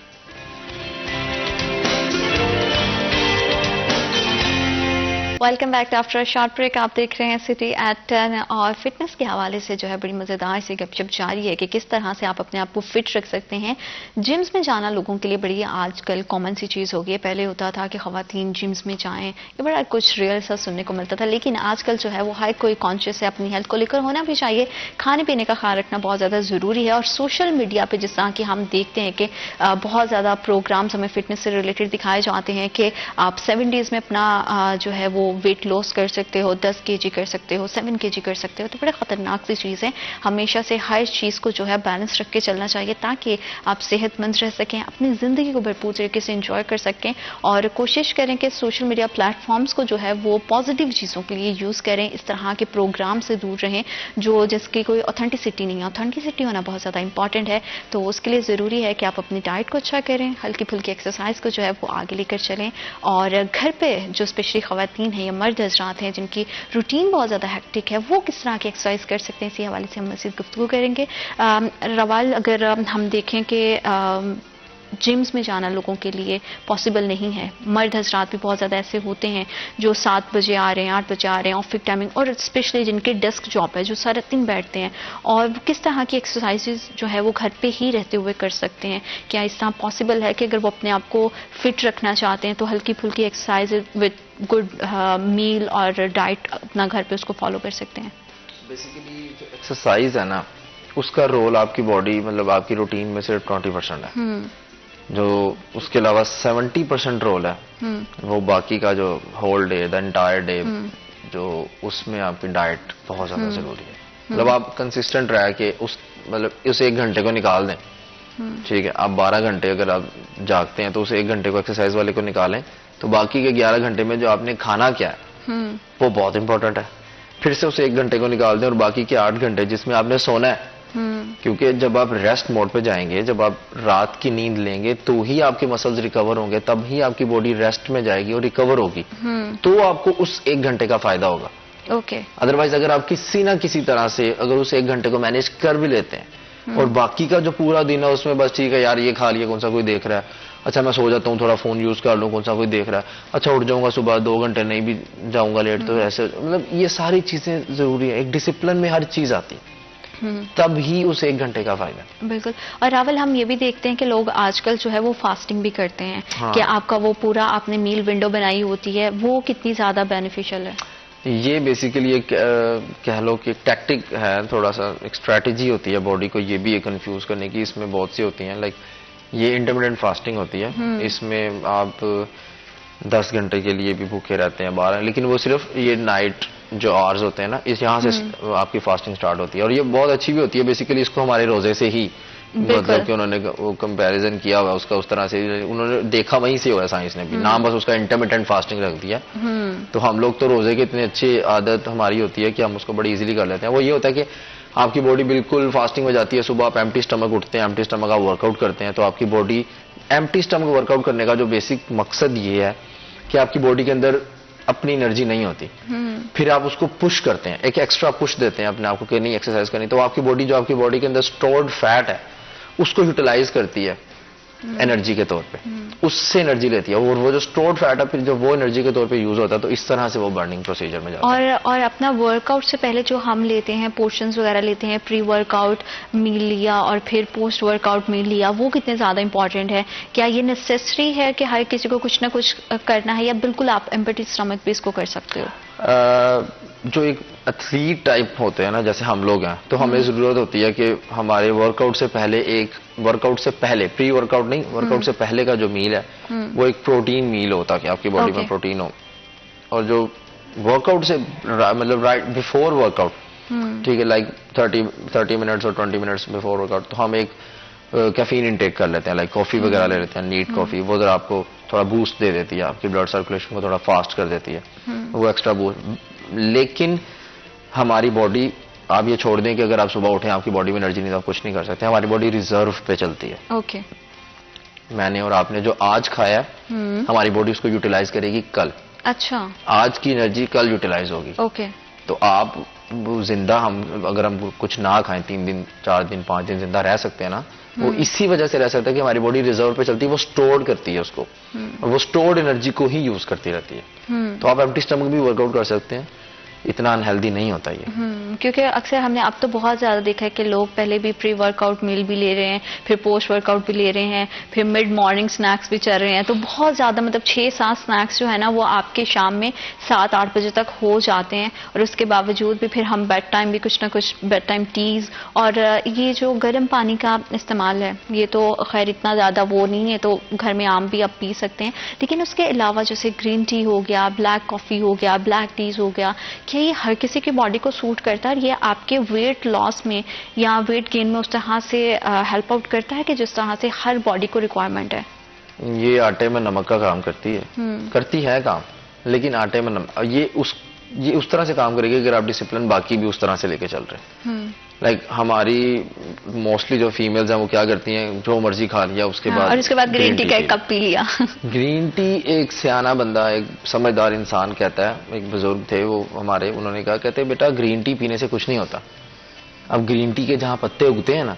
Welcome back after short break. आप देख रहे हैं सिटी एट 10 और फिटनेस के हवाले से जो है बड़ी मज़ेदार सी गपशप जारी है कि किस तरह से आप अपने आप को फिट रख सकते हैं। जिम्स में जाना लोगों के लिए बड़ी आजकल कॉमन सी चीज़ हो गई है। पहले होता था कि ख़वातीन जिम्स में जाएं, ये बड़ा कुछ रियल सा सुनने को मिलता था, लेकिन आजकल जो है वो हर कोई कॉन्शियस है, अपनी हेल्थ को लेकर होना भी चाहिए। खाने पीने का ख्याल रखना बहुत ज़्यादा ज़रूरी है। और सोशल मीडिया पर जिस तरह की हम देखते हैं कि बहुत ज़्यादा प्रोग्राम्स हमें फिटनेस से रिलेटेड दिखाए जाते हैं कि आप 7 डेज़ में अपना जो है वो वेट लॉस कर सकते हो, 10 kg कर सकते हो, 7 kg कर सकते हो। तो बड़े ख़तरनाक सी चीज़ है। हमेशा से हर चीज़ को जो है बैलेंस रख के चलना चाहिए ताकि आप सेहतमंद रह सकें, अपनी ज़िंदगी को भरपूर तरीके से इंजॉय कर सकें। और कोशिश करें कि सोशल मीडिया प्लेटफॉर्म्स को जो है वो पॉजिटिव चीज़ों के लिए यूज़ करें। इस तरह के प्रोग्राम से दूर रहें जो जिसकी कोई ऑथेंटिसिटी नहीं है। ऑथेंटिसिटी होना बहुत ज़्यादा इंपॉर्टेंट है। तो उसके लिए ज़रूरी है कि आप अपनी डाइट को अच्छा करें, हल्की फुल्की एक्सरसाइज को जो है वो आगे लेकर चलें। और घर पे जो स्पेशली ख़वातीन हैं या मर्द हज़रात हैं जिनकी रूटीन बहुत ज़्यादा हेक्टिक है, वो किस तरह की एक्सरसाइज कर सकते हैं, इसी हवाले से हम मज़ीद गुफ्तगू करेंगे। रवाल, अगर हम देखें कि जिम्स में जाना लोगों के लिए पॉसिबल नहीं है, मर्द हजरात भी बहुत ज़्यादा ऐसे होते हैं जो 7 बजे आ रहे हैं, 8 बजे आ रहे हैं, ऑफिस टाइमिंग, और स्पेशली जिनके डेस्क जॉब है, जो सारा दिन बैठते हैं, और किस तरह की एक्सरसाइजेज जो है वो घर पे ही रहते हुए कर सकते हैं। क्या इस तरह पॉसिबल है कि अगर वो अपने आप को फिट रखना चाहते हैं तो हल्की फुल्की एक्सरसाइज विद गुड मील और डाइट अपना घर पे उसको फॉलो कर सकते हैं? बेसिकली जो एक्सरसाइज है ना, उसका रोल आपकी बॉडी, मतलब आपकी रूटीन में सिर्फ 20% है। जो उसके अलावा 70% रोल है वो बाकी का जो whole day, the entire day, जो उसमें आपकी डाइट बहुत ज्यादा जरूरी है। मतलब आप कंसिस्टेंट रह के उस 1 घंटे को निकाल दें। ठीक है, आप 12 घंटे अगर आप जागते हैं तो उस 1 घंटे को एक्सरसाइज वाले को निकालें, तो बाकी के 11 घंटे में जो आपने खाना क्या है वो बहुत इंपॉर्टेंट है। फिर से उस 1 घंटे को निकाल दें और बाकी के 8 घंटे जिसमें आपने सोना है, क्योंकि जब आप रेस्ट मोड पे जाएंगे, जब आप रात की नींद लेंगे तो ही आपके मसल्स रिकवर होंगे, तब ही आपकी बॉडी रेस्ट में जाएगी और रिकवर होगी, तो आपको उस 1 घंटे का फायदा होगा। ओके। अदरवाइज अगर आप किसी ना किसी तरह से अगर उस 1 घंटे को मैनेज कर भी लेते हैं और बाकी का जो पूरा दिन है उसमें बस ठीक है यार ये खा लिया, कौन सा कोई देख रहा है, अच्छा मैं सो जाता हूँ, थोड़ा फोन यूज कर लूँ, कौन सा कोई देख रहा है, अच्छा उठ जाऊंगा सुबह 2 घंटे, नहीं भी जाऊंगा लेट, तो ऐसे मतलब ये सारी चीजें जरूरी है। एक डिसिप्लिन में हर चीज आती है, तब ही उस 1 घंटे का फायदा। बिल्कुल। और रावल, हम ये भी देखते हैं कि लोग आजकल जो है वो फास्टिंग भी करते हैं। हाँ। कि आपका वो पूरा आपने मील विंडो बनाई होती है, वो कितनी ज्यादा बेनिफिशियल है? ये बेसिकली एक कह लो कि टैक्टिक है, थोड़ा सा एक स्ट्रेटेजी होती है बॉडी को ये भी कंफ्यूज करने की। इसमें बहुत सी होती हैं, लाइक ये इंटरमिटेंट फास्टिंग होती है, इसमें आप 10 घंटे के लिए भी भूखे रहते हैं, 12, लेकिन वो सिर्फ ये नाइट जो आवर्स होते हैं ना, इस यहाँ से आपकी फास्टिंग स्टार्ट होती है और ये बहुत अच्छी भी होती है। बेसिकली इसको हमारे रोजे से ही मतलब कि उन्होंने वो कंपैरिजन किया हुआ उसका, उस तरह से उन्होंने देखा, वहीं से हुआ साइंस ने भी, नाम बस उसका इंटरमिटेंट फास्टिंग रख दिया। तो हम लोग तो रोजे की इतनी अच्छी आदत हमारी होती है कि हम उसको बड़ी इजीली कर लेते हैं। वो ये होता है कि आपकी बॉडी बिल्कुल फास्टिंग हो जाती है, सुबह आप एम्प्टी स्टमक उठते हैं, एम्प्टी स्टमक आप वर्कआउट करते हैं, तो आपकी बॉडी एम्प्टी स्टमक वर्कआउट करने का जो बेसिक मकसद ये है कि आपकी बॉडी के अंदर अपनी एनर्जी नहीं होती, फिर आप उसको पुश करते हैं, एक एक्स्ट्रा पुश देते हैं अपने आप को कि नहीं एक्सरसाइज करनी, तो आपकी बॉडी जो आपकी बॉडी के अंदर स्टोर्ड फैट है उसको यूटिलाइज करती है एनर्जी के तौर पे, उससे एनर्जी लेती है, और वो जो स्टोर्ड फैट है फिर जब वो एनर्जी के तौर पे यूज होता है तो इस तरह से वो बर्निंग प्रोसीजर में जाता है। और अपना वर्कआउट से पहले जो हम लेते हैं पोर्शंस वगैरह लेते हैं, प्री वर्कआउट मील लिया और फिर पोस्ट वर्कआउट मील लिया, वो कितने ज्यादा इंपॉर्टेंट है? क्या ये नेसेसरी है कि हर किसी को कुछ ना कुछ करना है, या बिल्कुल आप एम्प्टी स्टमक भी इसको कर सकते हो? जो एक एथलीट टाइप होते हैं ना, जैसे हम लोग हैं, तो हमें जरूरत होती है कि हमारे वर्कआउट से पहले प्री वर्कआउट नहीं, वर्कआउट से पहले का जो मील है वो एक प्रोटीन मील हो, ताकि आपकी बॉडी में प्रोटीन हो। और जो वर्कआउट से मतलब राइट बिफोर वर्कआउट, ठीक है, लाइक 30 मिनट्स और 20 मिनट्स बिफोर वर्कआउट, तो हम एक कैफीन इनटेक कर लेते हैं, लाइक कॉफी वगैरह ले लेते हैं, नीट कॉफी, वो जरा आपको थोड़ा बूस्ट दे देती है, आपकी ब्लड सर्कुलेशन को थोड़ा फास्ट कर देती है, वो एक्स्ट्रा बूस्ट। लेकिन हमारी बॉडी, आप ये छोड़ दें कि अगर आप सुबह उठें आपकी बॉडी में एनर्जी नहीं तो आप कुछ नहीं कर सकते, हमारी बॉडी रिजर्व पे चलती है। ओके। मैंने और आपने जो आज खाया हमारी बॉडी उसको यूटिलाइज करेगी कल। अच्छा। आज की एनर्जी कल यूटिलाइज होगी। ओके। तो आप जिंदा, अगर हम कुछ ना खाएं 3 दिन 4 दिन 5 दिन जिंदा रह सकते हैं ना, वो इसी वजह से रह सकता है कि हमारी बॉडी रिजर्व पे चलती है, वो स्टोर करती है उसको, और वो स्टोर्ड एनर्जी को ही यूज करती रहती है। तो आप एम्प्टी स्टमक भी वर्कआउट कर सकते हैं, इतना अनहेल्दी नहीं होता ये। क्योंकि अक्सर हमने अब तो बहुत ज्यादा देखा है कि लोग पहले भी प्री वर्कआउट मील भी ले रहे हैं, फिर पोस्ट वर्कआउट भी ले रहे हैं, फिर मिड मॉर्निंग स्नैक्स भी चल रहे हैं, तो बहुत ज्यादा मतलब 6-7 स्नैक्स जो है ना वो आपके शाम में 7-8 बजे तक हो जाते हैं, और उसके बावजूद भी फिर हम बेड टाइम भी कुछ ना कुछ बेड टाइम टीज, और ये जो गर्म पानी का इस्तेमाल है ये तो खैर इतना ज्यादा वो नहीं है, तो घर में आम भी आप पी सकते हैं, लेकिन उसके अलावा जैसे ग्रीन टी हो गया, ब्लैक कॉफी हो गया, ब्लैक टीज हो गया, क्या ये हर किसी की बॉडी को सूट करता है? और ये आपके वेट लॉस में या वेट गेन में उस तरह से हेल्प आउट करता है कि जिस तरह से हर बॉडी को रिक्वायरमेंट है? ये आटे में नमक का काम करती है, करती है काम, लेकिन आटे में नमक ये उस तरह से काम करेगी अगर आप डिसिप्लिन बाकी भी उस तरह से लेके चल रहे हैं। लाइक हमारी मोस्टली जो फीमेल्स हैं वो क्या करती हैं, जो मर्जी खा लिया उसके बाद, और उसके बाद ग्रीन टी का एक कप पी लिया। ग्रीन टी एक सियाना बंदा, एक समझदार इंसान कहता है, एक बुजुर्ग थे वो हमारे, उन्होंने कहा, कहते बेटा ग्रीन टी पीने से कुछ नहीं होता, अब ग्रीन टी के जहाँ पत्ते उगते हैं ना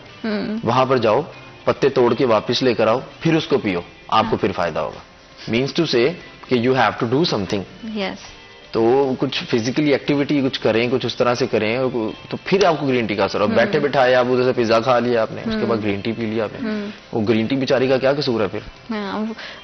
वहां पर जाओ, पत्ते तोड़ के वापिस लेकर आओ, फिर उसको पियो, आपको फिर फायदा होगा। मीन्स टू से कि you have to do something. Yes. तो कुछ फिजिकली एक्टिविटी कुछ करें, कुछ उस तरह से करें, तो फिर आपको ग्रीन टी का असर। बैठे बैठाए आप उधर से पिज्जा खा लिया आपने, उसके बाद ग्रीन टी पी लिया आपने, वो ग्रीन टी बेचारी का क्या कसूर है फिर?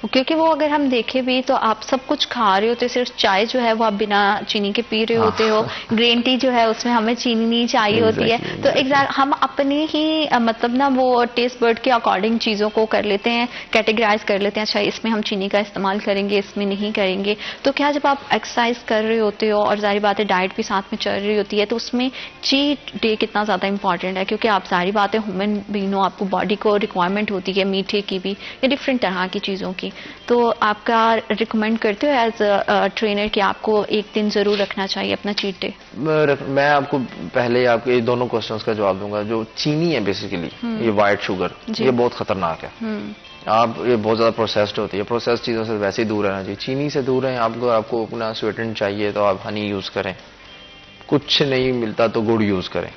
क्योंकि वो अगर हम देखें भी तो आप सब कुछ खा रहे होते, सिर्फ चाय जो है वो आप बिना चीनी के पी रहे होते हो, ग्रीन टी जो है उसमें हमें चीनी नहीं चाहिए होती है, तो एग्जैक्ट हम अपने ही मतलब ना वो टेस्ट बर्ड के अकॉर्डिंग चीजों को कर लेते हैं, कैटेगराइज कर लेते हैं, अच्छा इसमें हम चीनी का इस्तेमाल करेंगे, इसमें नहीं करेंगे। तो क्या जब आप एक्सरसाइज कर रहे होते हो और जारी बात है डाइट भी साथ में चल रही होती है, तो उसमें चीट डे कितना ज्यादा इंपॉर्टेंट है? क्योंकि आप जारी बात है ह्यूमन बीइंग हो, आपको बॉडी को रिक्वायरमेंट होती है मीठे की भी या डिफरेंट तरह की चीजों की, तो आपका रिकमेंड करते हो एज अ ट्रेनर कि आपको एक दिन जरूर रखना चाहिए अपना चीट डे? मैं आपको पहले आपके दोनों क्वेश्चंस का जवाब दूंगा। जो चीनी है बेसिकली, ये व्हाइट शुगर, ये बहुत खतरनाक है। आप ये बहुत ज्यादा प्रोसेस्ड होती है, प्रोसेस्ड चीजों से वैसे ही दूर रहना चाहिए, चीनी से दूर रहें। आपको अपना स्वीटेंट चाहिए तो आप हनी यूज करें, कुछ नहीं मिलता तो गुड़ यूज करें,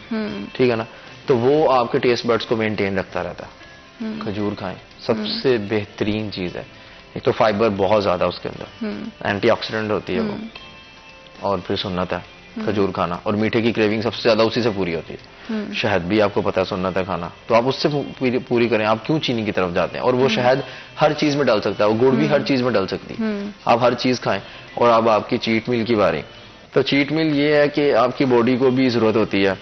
ठीक है ना, तो वो आपके टेस्ट बड्स को मेंटेन रखता रहता है। खजूर खाएं, सबसे बेहतरीन चीज है, एक तो फाइबर बहुत ज्यादा उसके अंदर, एंटीऑक्सीडेंट होती है वो, और फिर सुन्नत है खजूर खाना, और मीठे की क्रेविंग सबसे ज्यादा उसी से पूरी होती है। शहद भी आपको पता है सुन्नत है खाना, तो आप उससे पूरी करें। आप क्यों चीनी की तरफ जाते हैं? और वो शहद हर चीज में डल सकता है, वो गुड़ भी हर चीज में डल सकती है, आप हर चीज खाएं। और अब आपकी चीट मील की बारी, तो चीट मील ये है कि आपकी बॉडी को भी जरूरत होती है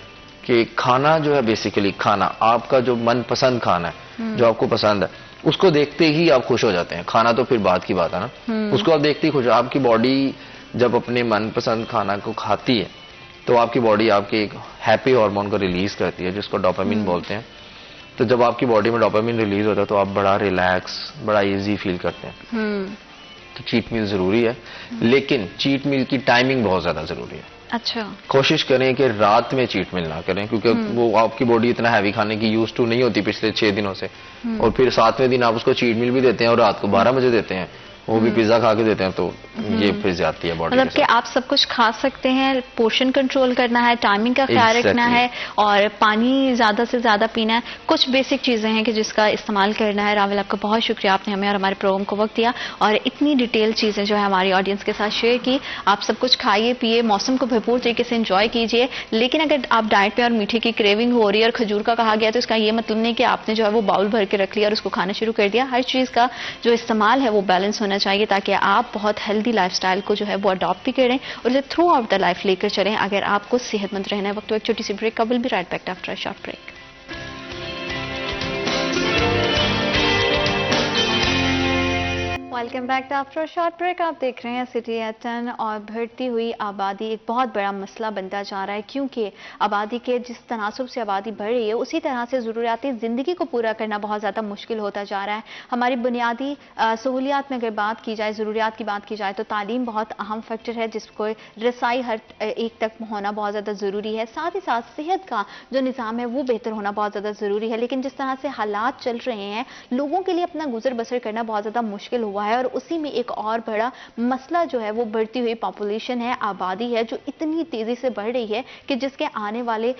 कि खाना जो है, बेसिकली खाना आपका जो मनपसंद खाना है, जो आपको पसंद है, उसको देखते ही आप खुश हो जाते हैं। खाना तो फिर बात की बात है ना, उसको आप देखते ही खुश। आपकी बॉडी जब अपने मनपसंद खाना को खाती है तो आपकी बॉडी आपके एक हैप्पी हार्मोन को रिलीज करती है, जिसको डोपामिन बोलते हैं। तो जब आपकी बॉडी में डोपामिन रिलीज होता है तो आप बड़ा रिलैक्स, बड़ा इजी फील करते हैं। तो चीट मील जरूरी है, लेकिन चीट मील की टाइमिंग बहुत ज्यादा जरूरी है। अच्छा, कोशिश करें कि रात में चीट मील ना करें, क्योंकि वो आपकी बॉडी इतना हैवी खाने की यूज टू नहीं होती पिछले 6 दिनों से, और फिर 7वें दिन आप उसको चीट मील भी देते हैं और रात को 12 बजे देते हैं, वो भी पिज्जा खा के देते हैं, तो ये फिर जाती है बॉडी। मतलब कि आप सब कुछ खा सकते हैं, पोर्शन कंट्रोल करना है, टाइमिंग का ख्याल रखना है और पानी ज्यादा से ज्यादा पीना है। कुछ बेसिक चीजें हैं कि जिसका इस्तेमाल करना है। रावल, आपका बहुत शुक्रिया, आपने हमें और हमारे प्रोग्राम को वक्त दिया और इतनी डिटेल चीजें जो है हमारी ऑडियंस के साथ शेयर की। आप सब कुछ खाइए पिए, मौसम को भरपूर तरीके से एंजॉय कीजिए, लेकिन अगर आप डाइट पे और मीठे की क्रेविंग हो रही है और खजूर का कहा गया, तो इसका ये मतलब नहीं कि आपने जो है वो बाउल भर के रख लिया और उसको खाना शुरू कर दिया। हर चीज का जो इस्तेमाल है वो बैलेंस होना चाहिए, ताकि आप बहुत हेल्दी लाइफस्टाइल को जो है वो अडॉप्ट भी करें और इसे थ्रू आउट द लाइफ लेकर चलें अगर आपको सेहतमंद रहना है। वक्त एक छोटी सी ब्रेक का, will be right back after a short break. Welcome back to after short break. आप देख रहे हैं सिटी एट 10 और बढ़ती हुई आबादी एक बहुत बड़ा मसला बनता जा रहा है, क्योंकि आबादी के जिस तनासब से आबादी बढ़ रही है उसी तरह से ज़रूरियाती ज़िंदगी को पूरा करना बहुत ज़्यादा मुश्किल होता जा रहा है। हमारी बुनियादी सहूलियात में अगर बात की जाए, ज़रूरियात की बात की जाए, तो तालीम बहुत अहम फैक्टर है जिसको रसाई हर एक तक होना बहुत ज़्यादा ज़रूरी है। साथ ही साथ सेहत का जो निज़ाम है वो बेहतर होना बहुत ज़्यादा ज़रूरी है। लेकिन जिस तरह से हालात चल रहे हैं, लोगों के लिए अपना गुजर बसर करना बहुत ज़्यादा मुश्किल हुआ है और उसी में एक और बड़ा मसला जो है वो बढ़ती हुई पॉपुलेशन है, आबादी है, जो इतनी तेजी से बढ़ रही है कि जिसके आने वाले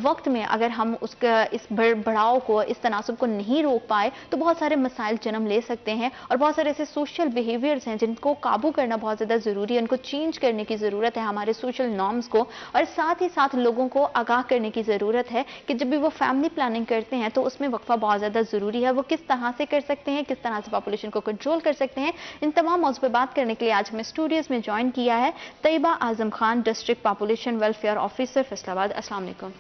वक्त में अगर हम उसका इस बढ़ाव को, इस तनासब को नहीं रोक पाए तो बहुत सारे मसाइल जन्म ले सकते हैं और बहुत सारे ऐसे सोशल बिहेवियर्स हैं जिनको काबू करना बहुत ज़्यादा ज़रूरी है। उनको चेंज करने की ज़रूरत है, हमारे सोशल नॉर्म्स को, और साथ ही साथ लोगों को आगाह करने की ज़रूरत है कि जब भी वो फैमिली प्लानिंग करते हैं तो उसमें वक्फा बहुत ज़्यादा ज़रूरी है। वो किस तरह से कर सकते हैं, किस तरह से पॉपुलेशन को कंट्रोल कर सकते हैं, इन तमाम मौजूद पर बात करने के लिए आज हमें स्टूडियोज में ज्वाइन किया है Tayyaba Azam Khan, district population welfare officer Faisalabad. अस्सलाम वालेकुम,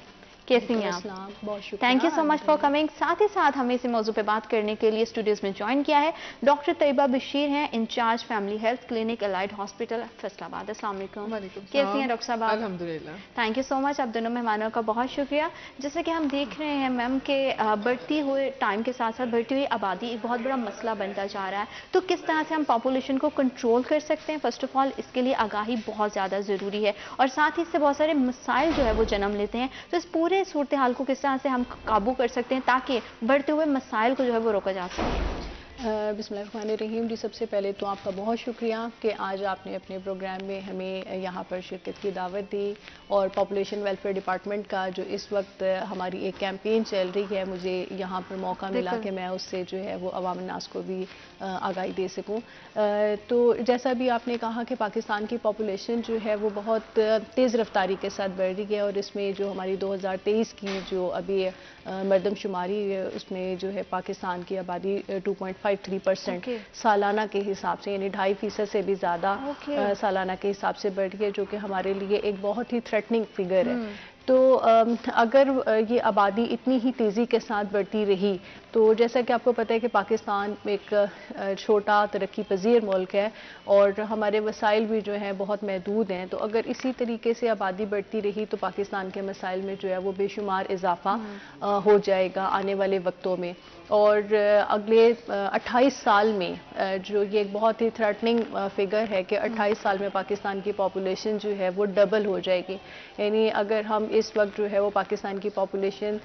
कैसी हैं आप? बहुत शुक्रिया, thank you so much for coming. साथ ही साथ हमें इसी मौजू पे बात करने के लिए स्टूडियोज में ज्वाइन किया है डॉक्टर तैयबा बशीर हैं, incharge family health clinic Allied Hospital Faisalabad. अस्सलाम वालेकुम, कैसी हैं डॉक्टर साहब? अल्हम्दुलिल्लाह, थैंक यू सो मच, आप दोनों मेहमानों का बहुत शुक्रिया। जैसे कि हम देख रहे हैं मैम के बढ़ती हुए टाइम के साथ साथ बढ़ती हुई आबादी एक बहुत बड़ा मसला बनता जा रहा है, तो किस तरह से हम पॉपुलेशन को कंट्रोल कर सकते हैं? फर्स्ट ऑफ ऑल इसके लिए आगाही बहुत ज़्यादा ज़रूरी है और साथ ही इससे बहुत सारे मसाइल जो है वो जन्म लेते हैं। तो इस पूरे सूरत हाल को किस तरह से हम काबू कर सकते हैं ताकि बढ़ते हुए मसाइल को जो है वो रोका जा सके? बिस्मिल्लाहिर्रहमानिर्रहीम जी, सबसे पहले तो आपका बहुत शुक्रिया कि आज आपने अपने प्रोग्राम में हमें यहाँ पर शिरकत की दावत दी और पॉपुलेशन वेलफेयर डिपार्टमेंट का जो इस वक्त हमारी एक कैंपेन चल रही है, मुझे यहाँ पर मौका मिला कि मैं उससे जो है वो अवाम नास को भी आगाही दे सकूँ। तो जैसा भी आपने कहा कि पाकिस्तान की पॉपुलेशन जो है वो बहुत तेज़ रफ्तारी के साथ बढ़ रही है और इसमें जो हमारी 2023 की जो अभी मरदमशुमारी उसमें जो है पाकिस्तान की आबादी 2.53% सालाना के हिसाब से, यानी 2.5% से भी ज़्यादा सालाना के हिसाब से बढ़ रही है, जो कि हमारे लिए एक बहुत ही थ्रेटनिंग फिगर है। तो अगर ये आबादी इतनी ही तेज़ी के साथ बढ़ती रही तो जैसा कि आपको पता है कि पाकिस्तान एक छोटा तरक्की पजीर मुल्क है और हमारे वसाइल भी जो हैं बहुत महदूद हैं। तो अगर इसी तरीके से आबादी बढ़ती रही तो पाकिस्तान के मसाइल में जो है वो बेशुमार इजाफा हो जाएगा आने वाले वक्तों में। और अगले 28 साल में जो ये एक बहुत ही थ्रेटनिंग फिगर है कि 28 साल में पाकिस्तान की पॉपुलेशन जो है वो डबल हो जाएगी। यानी अगर हम इस वक्त जो है वो पाकिस्तान की पॉपुलेशन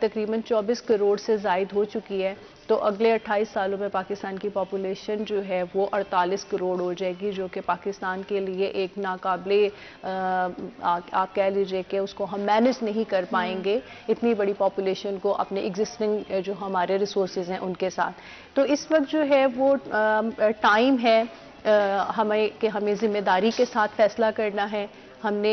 तकरीबन 24 करोड़ से ज़ायद हो चुकी है, तो अगले 28 सालों में पाकिस्तान की पॉपुलेशन जो है वो 48 करोड़ हो जाएगी, जो कि पाकिस्तान के लिए एक नाकाबिले आप कह लीजिए कि उसको हम मैनेज नहीं कर पाएंगे इतनी बड़ी पॉपुलेशन को अपने एग्जिस्टिंग जो हमारे रिसोर्सेज हैं उनके साथ। तो इस वक्त जो है वो टाइम है हमें जिम्मेदारी के साथ फैसला करना है। हमने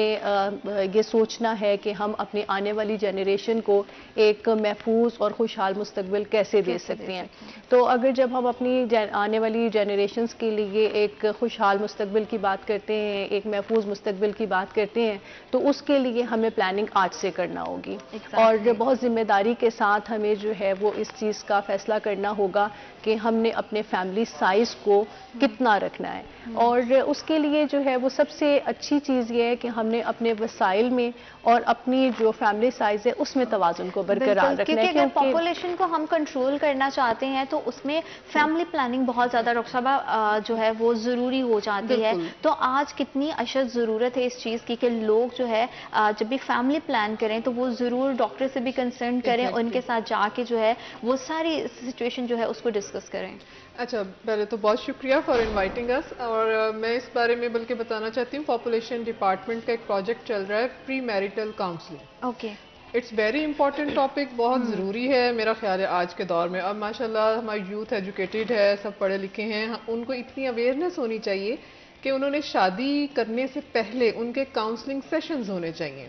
ये सोचना है कि हम अपनी आने वाली जनरेशन को एक महफूज और खुशहाल मुस्तकबिल कैसे दे सकते हैं। तो अगर जब हम अपनी आने वाली जनरेशन्स के लिए एक खुशहाल मुस्तकबिल की बात करते हैं, एक महफूज मुस्तकबिल की बात करते हैं, तो उसके लिए हमें प्लानिंग आज से करना होगी और बहुत ज़िम्मेदारी के साथ हमें जो है वो इस चीज़ का फैसला करना होगा कि हमने अपने फैमिली साइज़ को कितना रखना है। और उसके लिए जो है वो सबसे अच्छी चीज़ ये है कि हमने अपने वसाइल में और अपनी जो फैमिली साइज है उसमें तवाज़ुन को बरकरार रखना है, क्योंकि अगर पॉपुलेशन को हम कंट्रोल करना चाहते हैं तो उसमें फैमिली प्लानिंग बहुत ज़्यादा डॉक्टर साहब जो है वो ज़रूरी हो जाती है। तो आज कितनी अशद ज़रूरत है इस चीज़ की कि लोग जो है जब भी फैमिली प्लान करें तो वो ज़रूर डॉक्टर से भी कंसर्न करें, उनके साथ जाके जो है वो सारी सिचुएशन जो है उसको डिस्कस करें। अच्छा, पहले तो बहुत शुक्रिया फॉर इनवाइटिंग अस। और मैं इस बारे में बल्कि बताना चाहती हूँ, पॉपुलेशन डिपार्टमेंट का एक प्रोजेक्ट चल रहा है, pre marital counselling. Okay, it's very important topic, बहुत ज़रूरी है मेरा ख्याल है आज के दौर में। अब माशाल्लाह हमारी यूथ एजुकेटेड है, सब पढ़े लिखे हैं, उनको इतनी अवेयरनेस होनी चाहिए कि उन्होंने शादी करने से पहले उनके काउंसलिंग सेशंस होने चाहिए।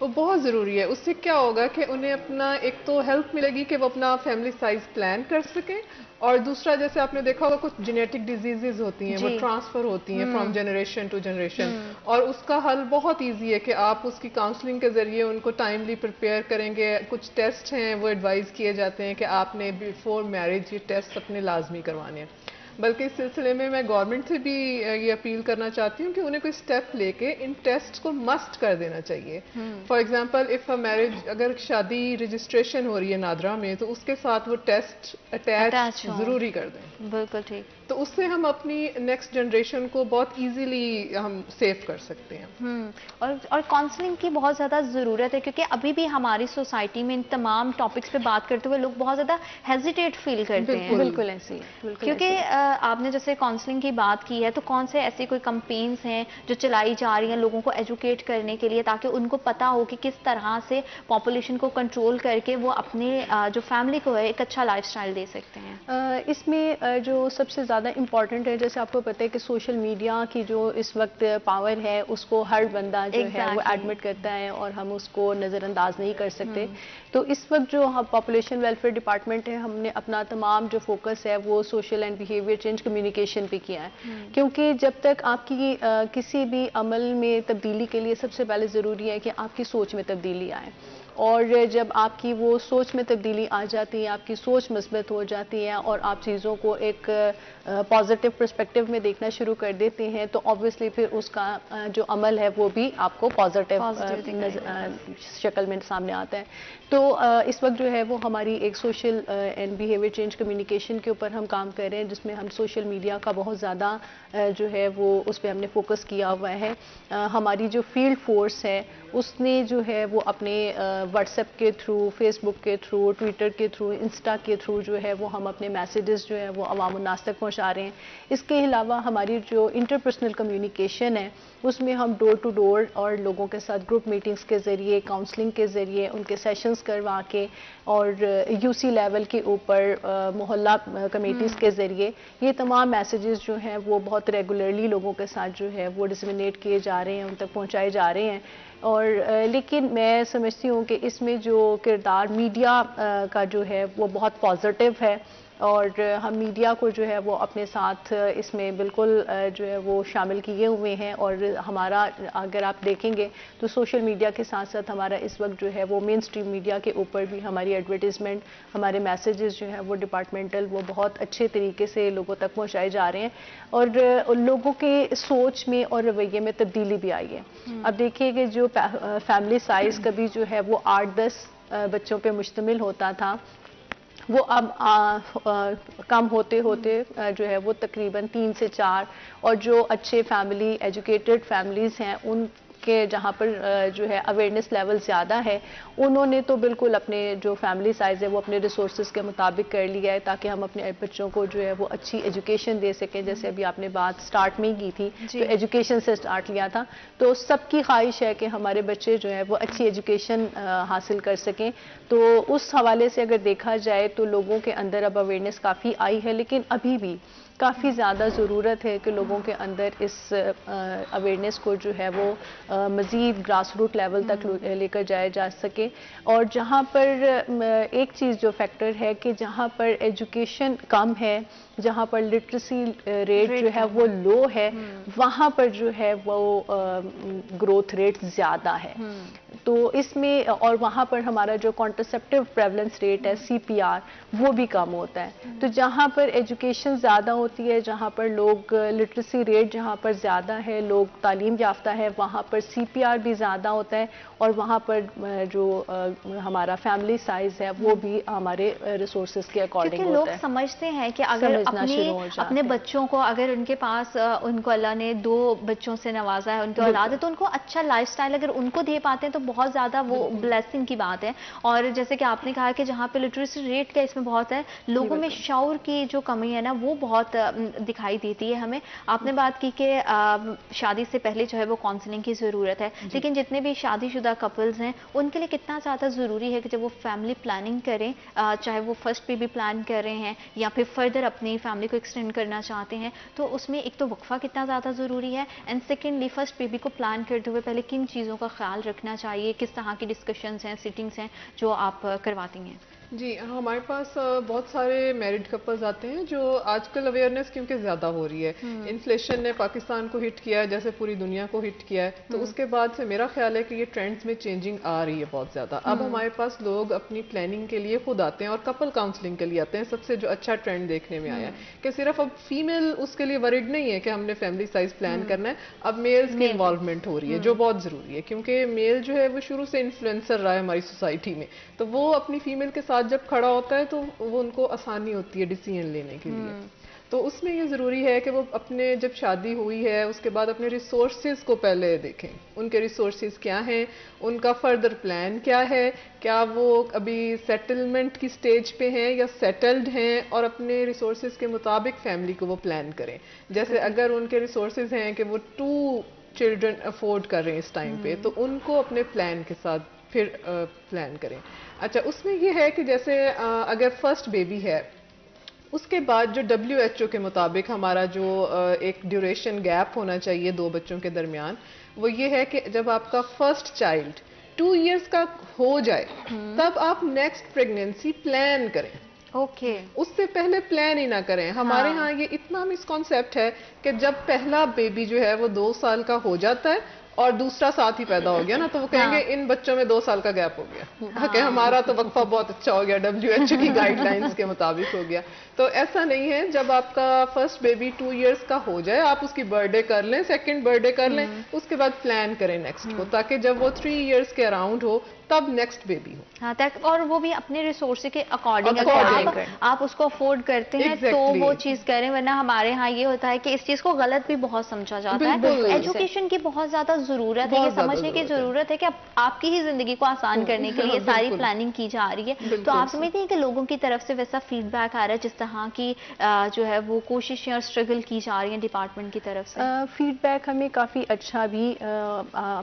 वो बहुत ज़रूरी है। उससे क्या होगा कि उन्हें अपना एक तो हेल्प मिलेगी कि वो अपना फैमिली साइज प्लान कर सकें, और दूसरा जैसे आपने देखा होगा कुछ जेनेटिक डिजीजेज होती हैं, वो ट्रांसफर होती हैं फ्रॉम जनरेशन टू जनरेशन, और उसका हल बहुत इजी है कि आप उसकी काउंसलिंग के जरिए उनको टाइमली प्रिपेयर करेंगे। कुछ टेस्ट हैं वो एडवाइस किए जाते हैं कि आपने बिफोर मैरिज ये टेस्ट अपने लाजमी करवाने हैं। बल्कि इस सिलसिले में मैं गवर्नमेंट से भी ये अपील करना चाहती हूँ कि उन्हें कोई स्टेप लेके इन टेस्ट को मस्ट कर देना चाहिए। For example if a marriage, अगर शादी रजिस्ट्रेशन हो रही है नादरा में, तो उसके साथ वो टेस्ट अटैच जरूरी कर दें। बिल्कुल ठीक। तो उससे हम अपनी नेक्स्ट जनरेशन को बहुत इजीली हम सेव कर सकते हैं। और काउंसलिंग की बहुत ज़्यादा ज़रूरत है, क्योंकि अभी भी हमारी सोसाइटी में इन तमाम टॉपिक्स पे बात करते हुए लोग बहुत ज़्यादा हेजिटेट फील करते हैं। बिल्कुल ऐसी है, क्योंकि आपने जैसे काउंसलिंग की बात की है, तो कौन से ऐसे कोई कैंपेन्स हैं जो चलाई जा रही हैं लोगों को एजुकेट करने के लिए, ताकि उनको पता हो कि किस तरह से पॉपुलेशन को कंट्रोल करके वो अपने जो फैमिली को है एक अच्छा लाइफस्टाइल दे सकते हैं? इसमें जो सबसे ज़्यादा इम्पॉर्टेंट है, जैसे आपको पता है कि सोशल मीडिया की जो इस वक्त पावर है उसको हर बंदा जो है वो एडमिट करता है और हम उसको नज़रअंदाज नहीं कर सकते। तो इस वक्त जो हम पॉपुलेशन वेलफेयर डिपार्टमेंट है, हमने अपना तमाम जो फोकस है वो social and behaviour change communication पे किया है। क्योंकि जब तक आपकी किसी भी अमल में तब्दीली के लिए सबसे पहले ज़रूरी है कि आपकी सोच में तब्दीली आए, और जब आपकी वो सोच में तब्दीली आ जाती है, आपकी सोच मस्बत हो जाती है और आप चीज़ों को एक पॉजिटिव पर्सपेक्टिव में देखना शुरू कर देते हैं, तो ऑब्वियसली फिर उसका जो अमल है वो भी आपको पॉजिटिव शक्ल में सामने आता है। तो इस वक्त जो है वो हमारी एक social and behaviour change communication के ऊपर हम काम कर रहे हैं, जिसमें हम सोशल मीडिया का बहुत ज़्यादा जो है वो उस पर हमने फोकस किया हुआ है। हमारी जो फील्ड फोर्स है उसने जो है वो अपने व्हाट्सएप के थ्रू, फेसबुक के थ्रू, ट्विटर के थ्रू, इंस्टा के थ्रू जो है वो हम अपने मैसेजेस जो है वो अवाम उन्नास तक पहुँचा रहे हैं। इसके अलावा हमारी जो इंटरपर्सनल कम्युनिकेशन है उसमें हम डोर टू डोर और लोगों के साथ ग्रुप मीटिंग्स के ज़रिए, काउंसलिंग के ज़रिए, उनके सेशंस करवा के और यूसी लेवल के ऊपर मोहल्ला कमेटीज़ के ज़रिए ये तमाम मैसेजेस जो हैं वो बहुत रेगुलरली लोगों के साथ जो है वो डिसमिनेट किए जा रहे हैं, उन तक पहुँचाए जा रहे हैं। और लेकिन मैं समझती हूँ कि इसमें जो किरदार मीडिया का जो है वो बहुत पॉजिटिव है, और हम मीडिया को जो है वो अपने साथ इसमें बिल्कुल जो है वो शामिल किए हुए हैं। और हमारा अगर आप देखेंगे तो सोशल मीडिया के साथ साथ हमारा इस वक्त जो है वो मेन स्ट्रीम मीडिया के ऊपर भी हमारी एडवर्टीज़मेंट, हमारे मैसेजेस जो हैं वो डिपार्टमेंटल वो बहुत अच्छे तरीके से लोगों तक पहुंचाए जा रहे हैं, और लोगों के सोच में और रवैये में तब्दीली भी आई है। अब देखिए कि जो फैमिली साइज़ कभी जो है वो 8-10 बच्चों पे मुश्तमिल होता था, वो अब कम होते होते जो है वो तकरीबन 3 से 4, और जो अच्छे फैमिली एजुकेटेड फैमिलीज़ हैं उनके जहाँ पर जो है अवेयरनेस लेवल ज़्यादा है, उन्होंने तो बिल्कुल अपने जो फैमिली साइज़ है वो अपने रिसोर्सेज के मुताबिक कर लिया है, ताकि हम अपने बच्चों को जो है वो अच्छी एजुकेशन दे सकें। जैसे अभी आपने बात स्टार्ट में ही की थी, तो एजुकेशन से स्टार्ट लिया था, तो सबकी ख्वाहिश है कि हमारे बच्चे जो है वो अच्छी एजुकेशन हासिल कर सकें। तो उस हवाले से अगर देखा जाए तो लोगों के अंदर अब अवेयरनेस काफ़ी आई है, लेकिन अभी भी काफ़ी ज़्यादा ज़रूरत है कि लोगों के अंदर इस अवेयरनेस को जो है वो मज़ीद ग्रास रूट लेवल तक लेकर जाया जा सके। और जहाँ पर एक चीज़ जो फैक्टर है कि जहाँ पर एजुकेशन कम है, जहाँ पर लिटरेसी रेट जो है वो लो है, वहाँ पर जो है वो ग्रोथ रेट ज़्यादा है। तो इसमें और वहाँ पर हमारा जो कॉन्ट्रासेप्टिव प्रेवलेंस रेट है CPR वो भी कम होता है। तो जहाँ पर एजुकेशन ज़्यादा होती है, जहाँ पर लोग लिटरेसी रेट जहाँ पर ज़्यादा है, लोग तालीम याफ्ता है, वहाँ पर CPR भी ज़्यादा होता है और वहाँ पर जो हमारा फैमिली साइज है वो भी हमारे रिसोर्सेज के अकॉर्डिंग होता है। लोग समझते हैं कि अगर अपने बच्चों को, अगर उनके पास उनको अल्लाह ने 2 बच्चों से नवाजा है, उनकी औलाद है, तो उनको अच्छा लाइफस्टाइल अगर उनको दे पाते हैं तो बहुत ज़्यादा वो ब्लेसिंग की बात है। और जैसे कि आपने कहा कि जहाँ पे लिटरेसी रेट का इसमें बहुत है, लोगों में शऊर की जो कमी है ना वो बहुत दिखाई देती है हमें। आपने बात की कि शादी से पहले जो है वो काउंसलिंग की ज़रूरत है, लेकिन जितने भी शादीशुदा कपल्स हैं उनके लिए कितना ज़्यादा ज़रूरी है कि जब वो फैमिली प्लानिंग करें, चाहे वो फर्स्ट बेबी प्लान कर रहे हैं या फिर फर्दर अपनी फैमिली को एक्सटेंड करना चाहते हैं, तो उसमें एक तो वक्फा कितना ज़्यादा ज़रूरी है, एंड सेकेंडली फर्स्ट बेबी को प्लान करते हुए पहले किन चीज़ों का ख्याल रखना चाहिए, किस तरह की डिस्कशंस हैं, सिटिंग्स हैं जो आप करवाती हैं? जी, हमारे पास बहुत सारे मैरिड कपल्स आते हैं जो आजकल अवेयरनेस क्योंकि ज़्यादा हो रही है, इन्फ्लेशन ने पाकिस्तान को हिट किया है जैसे पूरी दुनिया को हिट किया है, तो उसके बाद से मेरा ख्याल है कि ये ट्रेंड्स में चेंजिंग आ रही है बहुत ज़्यादा। अब हमारे पास लोग अपनी प्लानिंग के लिए खुद आते हैं और कपल काउंसलिंग के लिए आते हैं। सबसे जो अच्छा ट्रेंड देखने में आया है कि सिर्फ अब फीमेल उसके लिए वरिड नहीं है कि हमने फैमिली साइज प्लान करना है, अब मेल्स की इन्वॉल्वमेंट हो रही है जो बहुत ज़रूरी है, क्योंकि मेल जो है वो शुरू से इन्फ्लुएंसर रहा है हमारी सोसाइटी में, तो वो अपनी फीमेल के साथ जब खड़ा होता है तो वो उनको आसानी होती है डिसीजन लेने के लिए। तो उसमें ये ज़रूरी है कि वो अपने जब शादी हुई है उसके बाद अपने रिसोर्सेज को पहले देखें, उनके रिसोर्सेज क्या हैं, उनका फर्दर प्लान क्या है, क्या वो अभी सेटलमेंट की स्टेज पे हैं या सेटल्ड हैं, और अपने रिसोर्सेज के मुताबिक फैमिली को वो प्लान करें। जैसे अगर उनके रिसोर्सेज हैं कि वो 2 चिल्ड्रन अफोर्ड कर रहे हैं इस टाइम पे, तो उनको अपने प्लान के साथ फिर प्लान करें। अच्छा, उसमें ये है कि जैसे अगर फर्स्ट बेबी है उसके बाद जो WHO के मुताबिक हमारा जो एक ड्यूरेशन गैप होना चाहिए 2 बच्चों के दरमियान, वो ये है कि जब आपका फर्स्ट चाइल्ड 2 इयर्स का हो जाए तब आप नेक्स्ट प्रेगनेंसी प्लान करें। उससे पहले प्लान ही ना करें। हमारे यहाँ ये इतना मिसकॉन्सेप्ट है कि जब पहला बेबी जो है वो 2 साल का हो जाता है और दूसरा साथ ही पैदा हो गया ना, तो वो कहेंगे इन बच्चों में 2 साल का गैप हो गया, कि हमारा तो वक्फा बहुत अच्छा हो गया, WHO की गाइडलाइंस के मुताबिक हो गया। तो ऐसा नहीं है, जब आपका फर्स्ट बेबी 2 इयर्स का हो जाए आप उसकी बर्थडे कर लें, सेकंड बर्थडे कर लें, उसके बाद प्लान करें नेक्स्ट को, ताकि जब वो 3 इयर्स के अराउंड हो तब नेक्स्ट बेबी हो। हाँ, और वो भी अपने रिसोर्स के अकॉर्डिंग आप उसको अफोर्ड करते हैं तो वो चीज करें, वरना हमारे यहाँ ये होता है कि इस चीज को गलत भी बहुत समझा जाता है। एजुकेशन की बहुत ज्यादा जरूरत है, ये समझने की जरूरत है कि आपकी ही जिंदगी को आसान करने के लिए सारी प्लानिंग की जा रही है। तो आप समझते हैं कि लोगों की तरफ से वैसा फीडबैक आ रहा है जिस तरह की जो है वो कोशिशें और स्ट्रगल की जा रही है डिपार्टमेंट की तरफ से? फीडबैक हमें काफ़ी अच्छा भी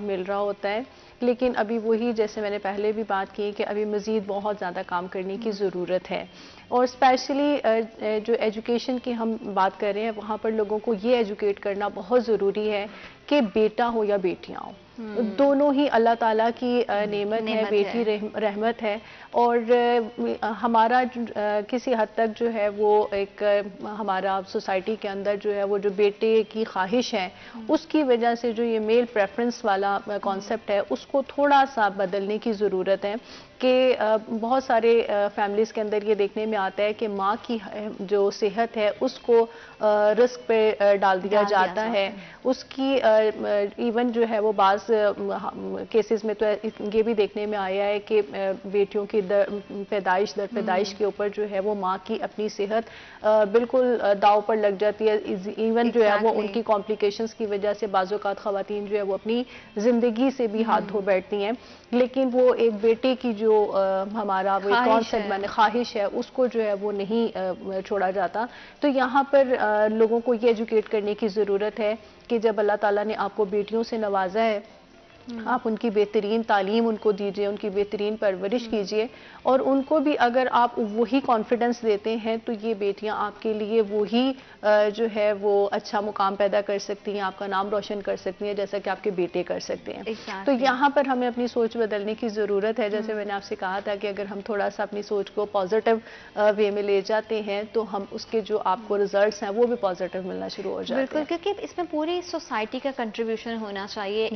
मिल रहा होता है, लेकिन अभी वही जैसे मैंने पहले भी बात की कि अभी मज़ीद बहुत ज़्यादा काम करने की ज़रूरत है। और स्पेशली जो एजुकेशन की हम बात कर रहे हैं वहाँ पर लोगों को ये एजुकेट करना बहुत ज़रूरी है कि बेटा हो या बेटियाँ हो, दोनों ही अल्लाह ताला की नेमत है, बेटी रहमत है। और हमारा किसी हद तक जो है वो एक हमारा सोसाइटी के अंदर जो है वो जो बेटे की ख्वाहिश है उसकी वजह से जो ये मेल प्रेफरेंस वाला कॉन्सेप्ट है उसको थोड़ा सा बदलने की ज़रूरत है। कि बहुत सारे फैमिलीज़ के अंदर ये देखने में आता है कि माँ की जो सेहत है उसको रिस्क पे डाल दिया जाता है। उसकी इवन जो है वो बाज़ केसेस में तो ये भी देखने में आया है कि बेटियों की पैदाइश दर पैदाइश के ऊपर जो है वो माँ की अपनी सेहत बिल्कुल दाव पर लग जाती है। इवन जो है वो उनकी कॉम्प्लिकेशंस की वजह से बाज़-औक़ात ख़वातीन जो है वो अपनी ज़िंदगी से भी हाथ धो बैठती हैं। लेकिन वो एक बेटे की जो हमारा वो कॉन्सेप्ट मैंने ख्वाहिश है उसको जो है वो नहीं छोड़ा जाता। तो यहाँ पर लोगों को ये एजुकेट करने की ज़रूरत है कि जब अल्लाह ताला ने आपको बेटियों से नवाजा है आप उनकी बेहतरीन तालीम उनको दीजिए, उनकी बेहतरीन परवरिश कीजिए, और उनको भी अगर आप वही कॉन्फिडेंस देते हैं तो ये बेटियां आपके लिए वही जो है वो अच्छा मुकाम पैदा कर सकती हैं, आपका नाम रोशन कर सकती हैं जैसा कि आपके बेटे कर सकते हैं। तो यहाँ पर हमें अपनी सोच बदलने की ज़रूरत है। जैसे मैंने आपसे कहा था कि अगर हम थोड़ा सा अपनी सोच को पॉजिटिव वे में ले जाते हैं तो हम उसके जो आपको रिजल्ट्स हैं वो भी पॉजिटिव मिलना शुरू हो जाते हैं। बिल्कुल, क्योंकि इसमें पूरी सोसाइटी का कंट्रीब्यूशन होना चाहिए।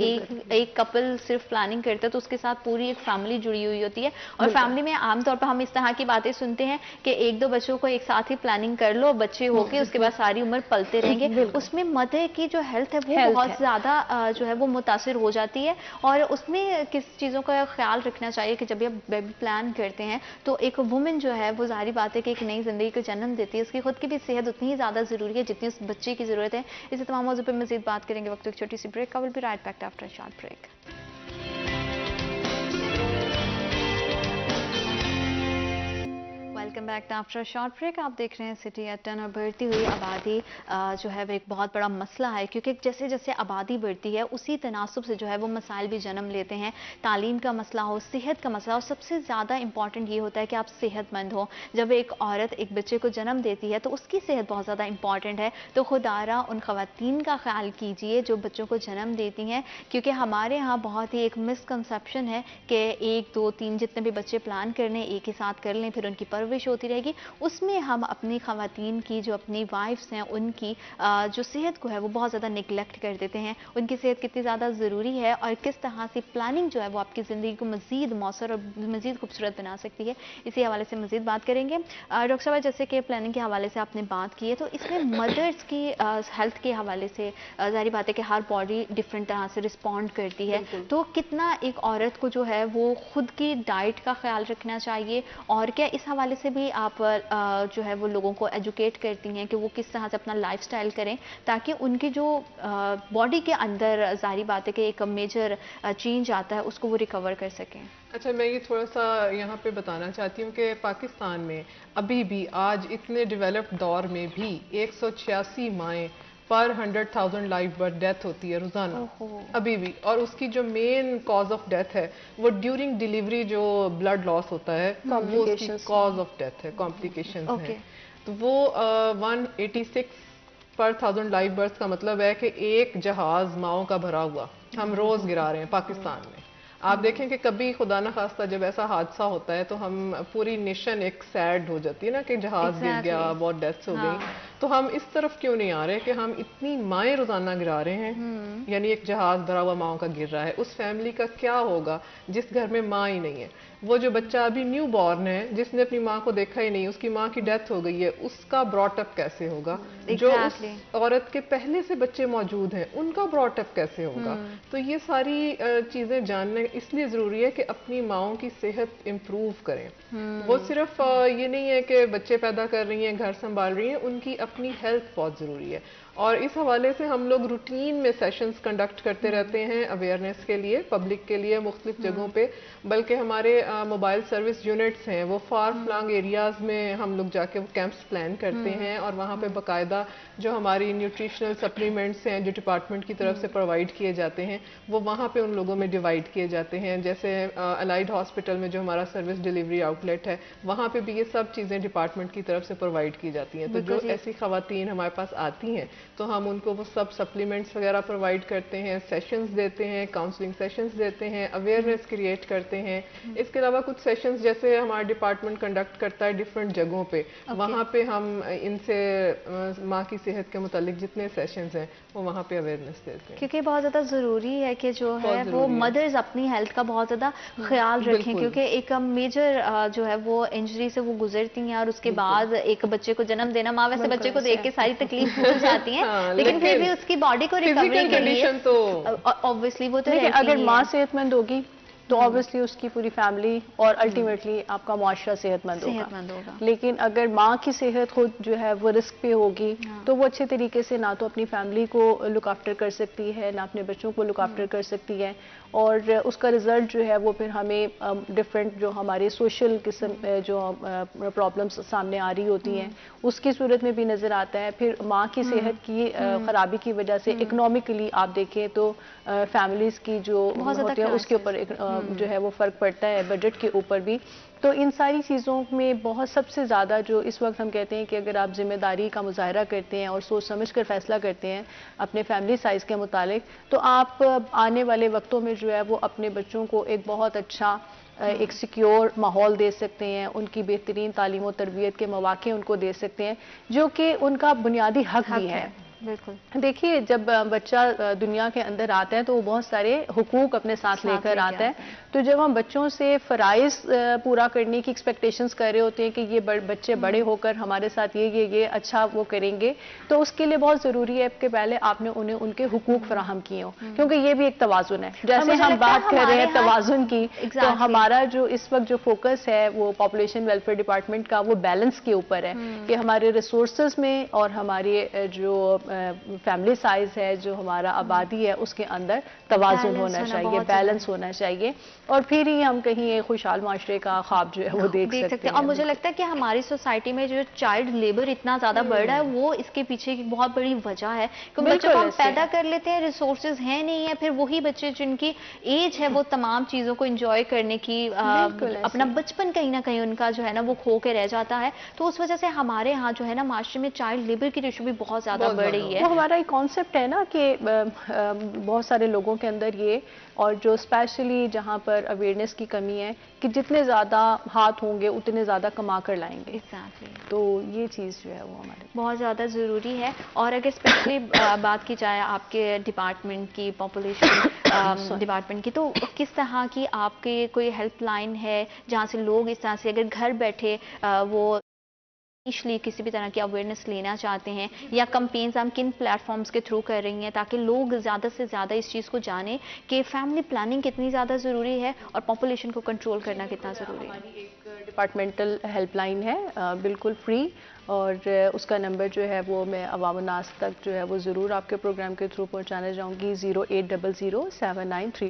एक कपल सिर्फ प्लानिंग करता है तो उसके साथ पूरी एक फैमिली जुड़ी हुई होती है, और फैमिली में आमतौर पर हम इस तरह की बातें सुनते हैं कि एक दो बच्चों को एक साथ ही प्लानिंग कर लो, बच्चे होके उसके बाद सारी उम्र पलते रहेंगे। उसमें मदर की जो हेल्थ है वो बहुत ज्यादा जो है वो मुतासिर हो जाती है, और उसमें किस चीज़ों का ख्याल रखना चाहिए कि जब भी आप बेबी प्लान करते हैं तो एक वुमेन जो है वो जाहिर बात है कि एक नई जिंदगी को जन्म देती है, उसकी खुद की भी सेहत उतनी ही ज़्यादा ज़रूरी है जितनी उस बच्चे की ज़रूरत है। इसी तमाम मौजूद पर मज़ीद बात करेंगे वक्त एक छोटी सी ब्रेक का। Will be right back after a short break. Welcome back after short break. आप देख रहे हैं सिटी एट 10 और बढ़ती हुई आबादी जो है वो एक बहुत बड़ा मसला है, क्योंकि जैसे जैसे आबादी बढ़ती है उसी तनासब से जो है वो मसाइल भी जन्म लेते हैं। तालीम का मसला हो, सेहत का मसला हो, सबसे ज़्यादा इंपॉर्टेंट ये होता है कि आप सेहतमंद हो। जब एक औरत एक बच्चे को जन्म देती है तो उसकी सेहत बहुत ज़्यादा इंपॉर्टेंट है। तो खुदारा उन ख़वातीन का ख्याल कीजिए जो बच्चों को जन्म देती हैं, क्योंकि हमारे यहाँ बहुत ही एक मिसकंसेप्शन है कि 1 2 3 जितने भी बच्चे प्लान करने एक ही साथ कर लें, फिर उनकी परवरिश होती रहेगी। उसमें हम अपनी ख़वातीन की जो अपनी वाइफ्स हैं उनकी जो सेहत को है वो बहुत ज़्यादा निगलेक्ट कर देते हैं। उनकी सेहत कितनी ज़्यादा ज़रूरी है और किस तरह से प्लानिंग जो है वो आपकी ज़िंदगी को मज़ीद मौसर और मज़ीद खूबसूरत बना सकती है, इसी हवाले से मज़ीद बात करेंगे। डॉक्टर साहब, जैसे कि प्लानिंग के हवाले से आपने बात की है, तो इसमें मदर्स की हेल्थ के हवाले से ज़ाहिर बात है कि हर बॉडी डिफरेंट तरह से रिस्पॉन्ड करती है, तो कितना एक औरत को जो है वो खुद की डाइट का ख्याल रखना चाहिए, और क्या इस हवाले से भी आप जो है वो लोगों को एजुकेट करती हैं कि वो किस तरह से अपना लाइफस्टाइल करें ताकि उनकी जो बॉडी के अंदर जाहिर बात है कि एक मेजर चेंज आता है उसको वो रिकवर कर सकें? अच्छा, मैं ये थोड़ा सा यहाँ पे बताना चाहती हूँ कि पाकिस्तान में अभी भी आज इतने डेवलप्ड दौर में भी 186 माएँ पर 100,000 लाइफ बर्थ डेथ होती है रोजाना अभी भी। और उसकी जो मेन कॉज ऑफ डेथ है वो ड्यूरिंग डिलीवरी जो ब्लड लॉस होता है वो उसकी कॉज ऑफ डेथ है, कॉम्प्लिकेशंस हैं। तो वो 186 पर 1000 लाइफ बर्थ का मतलब है कि एक जहाज माओ का भरा हुआ हम रोज गिरा रहे हैं पाकिस्तान में। आप देखें कि कभी खुदा न खास्ता जब ऐसा हादसा होता है तो हम पूरी नेशन एक सैड हो जाती है ना कि जहाज गिर गया, बहुत डेथ्स हो गई। तो हम इस तरफ क्यों नहीं आ रहे कि हम इतनी माएँ रोजाना गिरा रहे हैं, यानी एक जहाज भरा हुआ माओ का गिर रहा है। उस फैमिली का क्या होगा जिस घर में माँ ही नहीं है? वो जो बच्चा अभी न्यू बॉर्न है जिसने अपनी माँ को देखा ही नहीं, उसकी माँ की डेथ हो गई है, उसका ब्रॉटअप कैसे होगा? जो उस औरत के पहले से बच्चे मौजूद हैं उनका ब्रॉटअप कैसे होगा? तो ये सारी चीजें जानने इसलिए जरूरी है कि अपनी माओं की सेहत इम्प्रूव करें। वो सिर्फ ये नहीं है कि बच्चे पैदा कर रही हैं, घर संभाल रही हैं, उनकी अपनी हेल्थ बहुत जरूरी है। और इस हवाले से हम लोग रूटीन में सेशंस कंडक्ट करते रहते हैं अवेयरनेस के लिए, पब्लिक के लिए मुख्तलिफ जगहों पे। बल्कि हमारे मोबाइल सर्विस यूनिट्स हैं वो फार फ्लंग एरियाज में हम लोग जाके वो कैंप्स प्लान करते हैं, और वहाँ पे बाकायदा जो हमारी न्यूट्रिशनल सप्लीमेंट्स हैं जो डिपार्टमेंट की तरफ से प्रोवाइड किए जाते हैं वो वहाँ पे उन लोगों में डिवाइड किए जाते हैं। जैसे अलाइड हॉस्पिटल में जो हमारा सर्विस डिलीवरी आउटलेट है वहाँ पे भी ये सब चीज़ें डिपार्टमेंट की तरफ से प्रोवाइड की जाती हैं। तो जो ऐसी खवातीन हमारे पास आती हैं तो हम उनको वो सब सप्लीमेंट्स वगैरह प्रोवाइड करते हैं, सेशंस देते हैं, काउंसलिंग सेशंस देते हैं, अवेयरनेस क्रिएट करते हैं। इसके अलावा कुछ सेशंस जैसे हमारा डिपार्टमेंट कंडक्ट करता है डिफरेंट जगहों पे, वहाँ पे हम इनसे माँ की सेहत के मुतालिक जितने सेशंस हैं वो वहाँ पे अवेयरनेस देते हैं, क्योंकि बहुत ज़्यादा ज़रूरी है कि जो है वो मदर्स अपनी हेल्थ का बहुत ज़्यादा ख्याल रखें, क्योंकि एक मेजर जो है वो इंजरी से वो गुजरती हैं और उसके बाद एक बच्चे को जन्म देना, माँ वैसे बच्चे को देख के सारी तकलीफ भूल जाती है लेकिन फिर भी उसकी बॉडी को रिकवरी के लिए तो ऑब्वियसली वो तो अगर माँ सेहतमंद होगी तो ऑब्वियसली उसकी पूरी फैमिली और अल्टीमेटली आपका मुआशरा सेहतमंद होगा। लेकिन अगर माँ की सेहत खुद जो है वो रिस्क पे होगी तो वो अच्छे तरीके से ना तो अपनी फैमिली को लुक आफ्टर कर सकती है ना अपने बच्चों को लुक आफ्टर कर सकती है, और उसका रिजल्ट जो है वो फिर हमें डिफरेंट जो हमारे सोशल किस्म जो प्रॉब्लम्स सामने आ रही होती हैं उसकी सूरत में भी नज़र आता है। फिर माँ की सेहत की ख़राबी की वजह से इकोनॉमिकली आप देखें तो फैमिलीज़ की जो होती है उसके ऊपर जो है वो फ़र्क पड़ता है, बजट के ऊपर भी। तो इन सारी चीज़ों में बहुत सबसे ज़्यादा जो इस वक्त हम कहते हैं कि अगर आप जिम्मेदारी का मुजाहरा करते हैं और सोच समझ कर फैसला करते हैं अपने फैमिली साइज़ के मुतालिक, तो आप आने वाले वक्तों में जो है वो अपने बच्चों को एक बहुत अच्छा एक सिक्योर माहौल दे सकते हैं, उनकी बेहतरीन तालीम और तरबियत के मौके उनको दे सकते हैं जो कि उनका बुनियादी हक भी है। बिल्कुल। देखिए, जब बच्चा दुनिया के अंदर आता है तो वो बहुत सारे हुकूक अपने साथ लेकर आता है। तो जब हम बच्चों से फ़राइज़ पूरा करने की एक्सपेक्टेशंस कर रहे होते हैं कि ये बच्चे बड़े होकर हमारे साथ ये अच्छा वो करेंगे, तो उसके लिए बहुत ज़रूरी है कि पहले आपने उन्हें उनके हुकूक फराहम किए हों, क्योंकि ये भी एक तवाज़ुन है। जैसे हम बात कर रहे हैं तवाज़ुन की, तो हमारा जो इस वक्त जो फोकस है वो पॉपुलेशन वेलफेयर डिपार्टमेंट का वो बैलेंस के ऊपर है कि हमारे रिसोर्सेज में और हमारे जो फैमिली साइज है, जो हमारा आबादी है, उसके अंदर तवाज़ुन होना चाहिए, बैलेंस होना चाहिए, और फिर ही हम कहीं एक खुशहाल माशरे का ख्वाब जो है वो देख सकते हैं। और मुझे लगता है कि हमारी सोसाइटी में जो चाइल्ड लेबर इतना ज्यादा बढ़ रहा है वो इसके पीछे की बहुत बड़ी वजह है, क्योंकि बच्चों को हम पैदा कर लेते हैं, रिसोर्सेज है नहीं है, फिर वही बच्चे जिनकी एज है वो तमाम चीजों को एंजॉय करने की अपना बचपन कहीं ना कहीं उनका जो है ना वो खो के रह जाता है। तो उस वजह से हमारे यहाँ जो है ना माशरे में चाइल्ड लेबर की रेशो भी बहुत ज्यादा बढ़ रही है। वो हमारा एक कॉन्सेप्ट है ना कि बहुत सारे लोगों के अंदर ये, और जो स्पेशली जहाँ पर अवेयरनेस की कमी है कि जितने ज़्यादा हाथ होंगे उतने ज़्यादा कमा कर लाएंगे। Exactly. तो ये चीज़ जो है वो हमारे बहुत ज़्यादा ज़रूरी है। और अगर स्पेशली बात की जाए आपके डिपार्टमेंट की, पॉपुलेशन डिपार्टमेंट की, तो किस तरह की आपके कोई हेल्पलाइन है जहाँ से लोग इस तरह से अगर घर बैठे वो इसलिए किसी भी तरह की अवेयरनेस लेना चाहते हैं, या कैंपेन्स हम किन प्लेटफॉर्म्स के थ्रू कर रही हैं ताकि लोग ज़्यादा से ज़्यादा इस चीज़ को जानें कि फैमिली प्लानिंग कितनी ज़्यादा ज़रूरी है और पॉपुलेशन को कंट्रोल करना कितना ज़रूरी है? हमारी एक डिपार्टमेंटल हेल्पलाइन है, बिल्कुल फ्री, और उसका नंबर जो है वो मैं अवाम-उन्नास तक जो है वो ज़रूर आपके प्रोग्राम के थ्रू पहुँचाना चाहूँगी, 0800-793।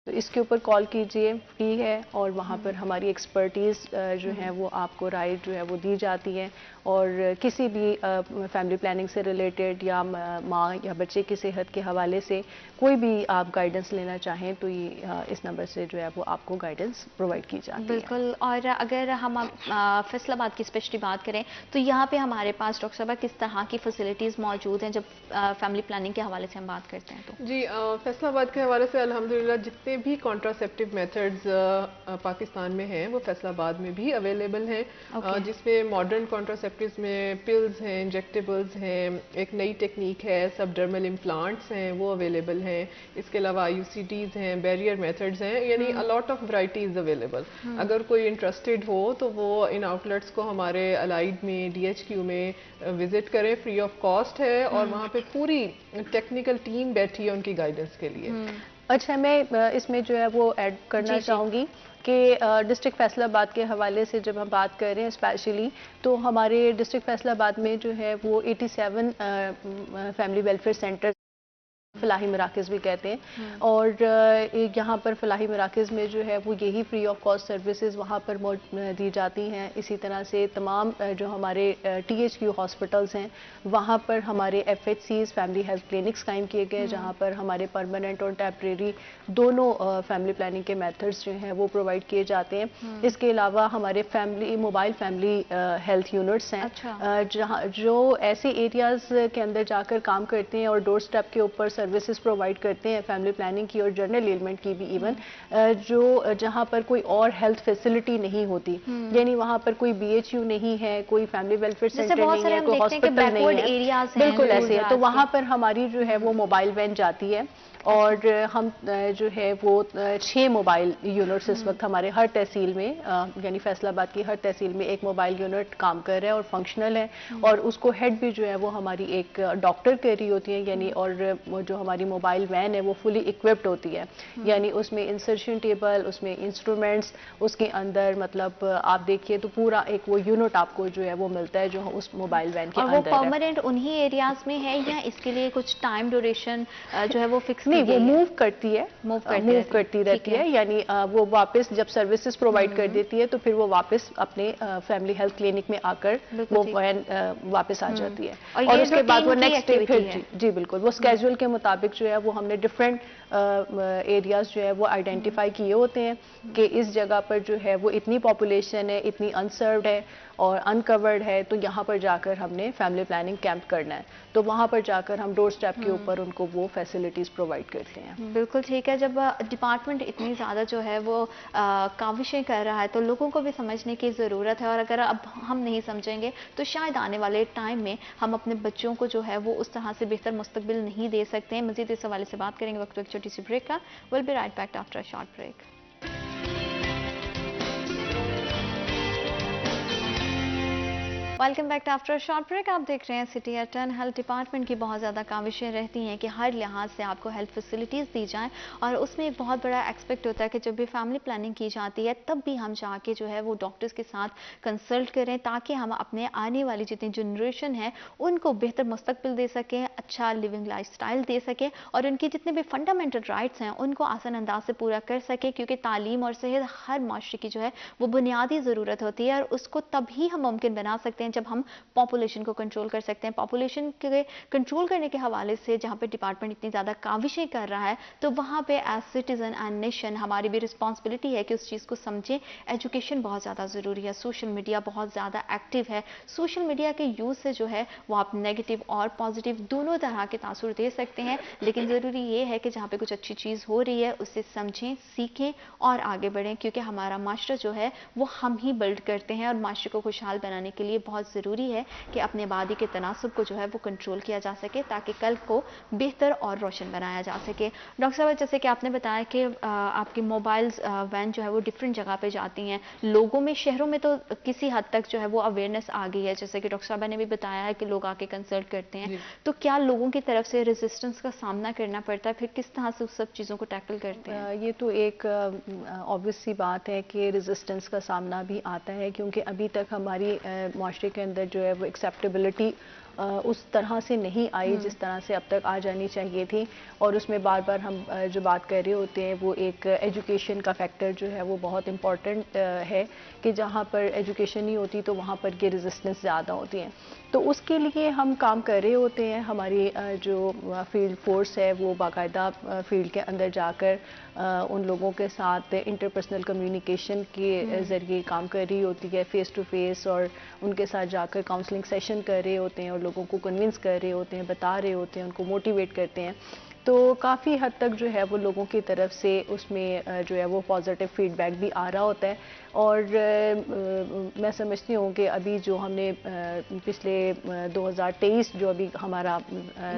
तो इसके ऊपर कॉल कीजिए, फ्री है, और वहाँ पर हमारी एक्सपर्टीज़ जो है वो आपको राय जो है वो दी जाती है, और किसी भी फैमिली प्लानिंग से रिलेटेड या माँ या बच्चे की सेहत के हवाले से कोई भी आप गाइडेंस लेना चाहें तो ये इस नंबर से जो है वो आपको गाइडेंस प्रोवाइड की जाती है। बिल्कुल। और अगर हम फैसलाबाद की स्पेशली बात करें तो यहाँ पे हमारे पास डॉक्टर साहब किस तरह की फैसिलिटीज़ मौजूद हैं जब फैमिली प्लानिंग के हवाले से हम बात करते हैं? तो जी, फैसलाबाद के हवाले से अल्हम्दुलिल्लाह जितने भी कॉन्ट्रासेप्टिव मेथड्स पाकिस्तान में हैं वो फैसलाबाद में भी अवेलेबल हैं, जिसमें मॉडर्न कॉन्ट्रासेप्टिव्स में पिल्स हैं, इंजेक्टेबल्स हैं, एक नई टेक्निक है सबडर्मल इम्प्लांट्स हैं वो अवेलेबल हैं, इसके अलावा IUCDs हैं, बैरियर मेथड्स हैं, यानी a lot of varieties available. अगर कोई इंटरेस्टेड हो तो वो इन आउटलेट्स को हमारे अलाइड में DHQ में विजिट करें, फ्री ऑफ कॉस्ट है, और वहाँ पे पूरी टेक्निकल टीम बैठी है उनकी गाइडेंस के लिए। अच्छा, मैं इसमें जो है वो ऐड करना चाहूँगी कि डिस्ट्रिक्ट फैसलाबाद के हवाले से जब हम बात कर रहे हैं स्पेशली, तो हमारे डिस्ट्रिक्ट फैसलाबाद में जो है वो 87 फैमिली वेलफेयर सेंटर, फलाही मराकज़ भी कहते हैं, और यहाँ पर फलाही मराकज़ में जो है वो यही फ्री ऑफ कॉस्ट सर्विसेज वहाँ पर दी जाती हैं। इसी तरह से तमाम जो हमारे THQ हॉस्पिटल्स हैं वहाँ पर हमारे FHCs फैमिली हेल्थ क्लिनिक्स कायम किए गए हैं, जहाँ पर हमारे परमानेंट और टेम्परेरी दोनों फैमिली प्लानिंग के मेथड्स जो हैं वो प्रोवाइड किए जाते हैं। इसके अलावा हमारे मोबाइल फैमिली हेल्थ यूनिट्स हैं, जहाँ जो ऐसे एरियाज़ के अंदर जाकर काम करते हैं और डोर स्टेप के ऊपर सर्विसेज प्रोवाइड करते हैं फैमिली प्लानिंग की और जनरल एलिमेंट की भी, इवन जो जहां पर कोई और हेल्थ फैसिलिटी नहीं होती, यानी वहां पर कोई BHU नहीं है, कोई फैमिली वेलफेयर सेंटर नहीं है, कोई हॉस्पिटल नहीं है, बिल्कुल ऐसे है, तो वहां पर हमारी जो है वो मोबाइल वैन जाती है, और हम जो है वो 6 मोबाइल यूनिट्स इस वक्त हमारे हर तहसील में, यानी फैसलाबाद की हर तहसील में एक मोबाइल यूनिट काम कर रहा है और फंक्शनल है, और उसको हेड भी जो है वो हमारी एक डॉक्टर कर रही होती है, यानी और जो हमारी मोबाइल वैन है वो फुली इक्विप्ड होती है, यानी उसमें इंसर्शन टेबल, उसमें इंस्ट्रूमेंट्स, उसके अंदर मतलब आप देखिए तो पूरा एक वो यूनिट आपको जो है वो मिलता है जो उस मोबाइल वैन के अंदर है। और वो परमानेंट उन्हीं एरियाज में है या इसके लिए कुछ टाइम ड्यूरेशन जो है वो फिक्स? नहीं, वो मूव करती है, मूव करती रहती है, यानी वो वापस जब सर्विसेज प्रोवाइड कर देती है तो फिर वो वापस अपने फैमिली हेल्थ क्लिनिक में आकर वो वैन वापस आ जाती है, और उसके बाद वो नेक्स्ट डे फिर जी बिल्कुल वो स्केड्यूल के मुताबिक जो है वो हमने डिफरेंट एरियाज जो है वो आइडेंटिफाई किए होते हैं कि इस जगह पर जो है वो इतनी पॉपुलेशन है, इतनी अनसर्व्ड है, और अनकवर्ड है तो यहाँ पर जाकर हमने फैमिली प्लानिंग कैंप करना है, तो वहाँ पर जाकर हम डोर स्टेप के ऊपर उनको वो फैसिलिटीज़ प्रोवाइड करते हैं। बिल्कुल ठीक है। जब डिपार्टमेंट इतनी ज़्यादा जो है वो काविशें कर रहा है तो लोगों को भी समझने की ज़रूरत है, और अगर अब हम नहीं समझेंगे तो शायद आने वाले टाइम में हम अपने बच्चों को जो है वो उस तरह से बेहतर मुस्तकबिल नहीं दे सकते हैं। मज़ीद इस हवाले से बात करेंगे वक्त एक छोटी सी ब्रेक का। Will be right back after a short break. Welcome back to after short break. आप देख रहे हैं सिटी एट 10। हेल्थ डिपार्टमेंट की बहुत ज़्यादा काविशें रहती हैं कि हर लिहाज से आपको हेल्थ फैसिलिटीज़ दी जाएं, और उसमें एक बहुत बड़ा एक्सपेक्ट होता है कि जब भी फैमिली प्लानिंग की जाती है तब भी हम जाके जो है वो डॉक्टर्स के साथ कंसल्ट करें, ताकि हम अपने आने वाली जितनी जनरेशन है उनको बेहतर मुस्तकबिल दे सकें, अच्छा लिविंग लाइफस्टाइल दे सकें, और उनकी जितने भी फंडामेंटल राइट्स हैं उनको आसान अंदाज से पूरा कर सकें, क्योंकि तालीम और सेहत हर माशरे की जो है वो बुनियादी ज़रूरत होती है, और उसको तभी हम मुमकिन बना सकते हैं जब हम पॉपुलेशन को कंट्रोल कर सकते हैं। पॉपुलेशन के कंट्रोल करने के हवाले से जहां पे डिपार्टमेंट इतनी ज़्यादा काविशें कर रहा है, तो वहां पे एज सिटीजन एंड नेशन हमारी भी रिस्पॉन्सिबिलिटी है कि उस चीज़ को समझें। एजुकेशन बहुत ज़्यादा ज़रूरी है। सोशल मीडिया बहुत ज़्यादा एक्टिव है। सोशल मीडिया के यूज़ से जो है वो आप नेगेटिव और पॉजिटिव दोनों तरह के तासुर दे सकते हैं, लेकिन ज़रूरी ये है कि जहाँ पे कुछ अच्छी चीज़ हो रही है उसे समझें, सीखें और आगे बढ़ें, क्योंकि हमारा माशरा जो है वो हम ही बिल्ड करते हैं, और माशरे को खुशहाल बनाने के लिए बहुत ज़रूरी है कि अपने आबादी के तनासब को जो है वो कंट्रोल किया जा सके, ताकि कल को बेहतर और रोशन बनाया जा सके। डॉक्टर साहब, जैसे कि आपने बताया कि आपकी मोबाइल्स वैन जो है वो डिफरेंट जगह पे जाती हैं, लोगों में शहरों में तो किसी हद तक जो है वो अवेयरनेस आ गई है, जैसे कि डॉक्टर साहब ने भी बताया है कि लोग आके कंसल्ट करते हैं, तो क्या लोगों की तरफ से रेजिस्टेंस का सामना करना पड़ता है? फिर किस तरह से उस सब चीज़ों को टैकल करते हैं? ये तो एक ऑब्वियस सी बात है कि रेजिस्टेंस का सामना भी आता है, क्योंकि अभी तक हमारी माशरे के अंदर जो है वो एक्सेप्टेबिलिटी उस तरह से नहीं आई जिस तरह से अब तक आ जानी चाहिए थी, और उसमें बार बार हम जो बात कर रहे होते हैं वो एक एजुकेशन का फैक्टर जो है वो बहुत इम्पॉर्टेंट है, कि जहाँ पर एजुकेशन नहीं होती तो वहाँ पर ये रेजिस्टेंस ज़्यादा होती है। तो उसके लिए हम काम कर रहे होते हैं। हमारी जो फील्ड फोर्स है वो बाकायदा फील्ड के अंदर जाकर उन लोगों के साथ इंटरपर्सनल कम्युनिकेशन के ज़रिए काम कर रही होती है, फ़ेस टू फेस, और उनके साथ जाकर काउंसलिंग सेशन कर रहे होते हैं, और लोगों को कन्विंस कर रहे होते हैं, बता रहे होते हैं, उनको मोटिवेट करते हैं। तो काफ़ी हद तक जो है वो लोगों की तरफ से उसमें जो है वो पॉजिटिव फीडबैक भी आ रहा होता है, और मैं समझती हूँ कि अभी जो हमने पिछले 2023 जो अभी हमारा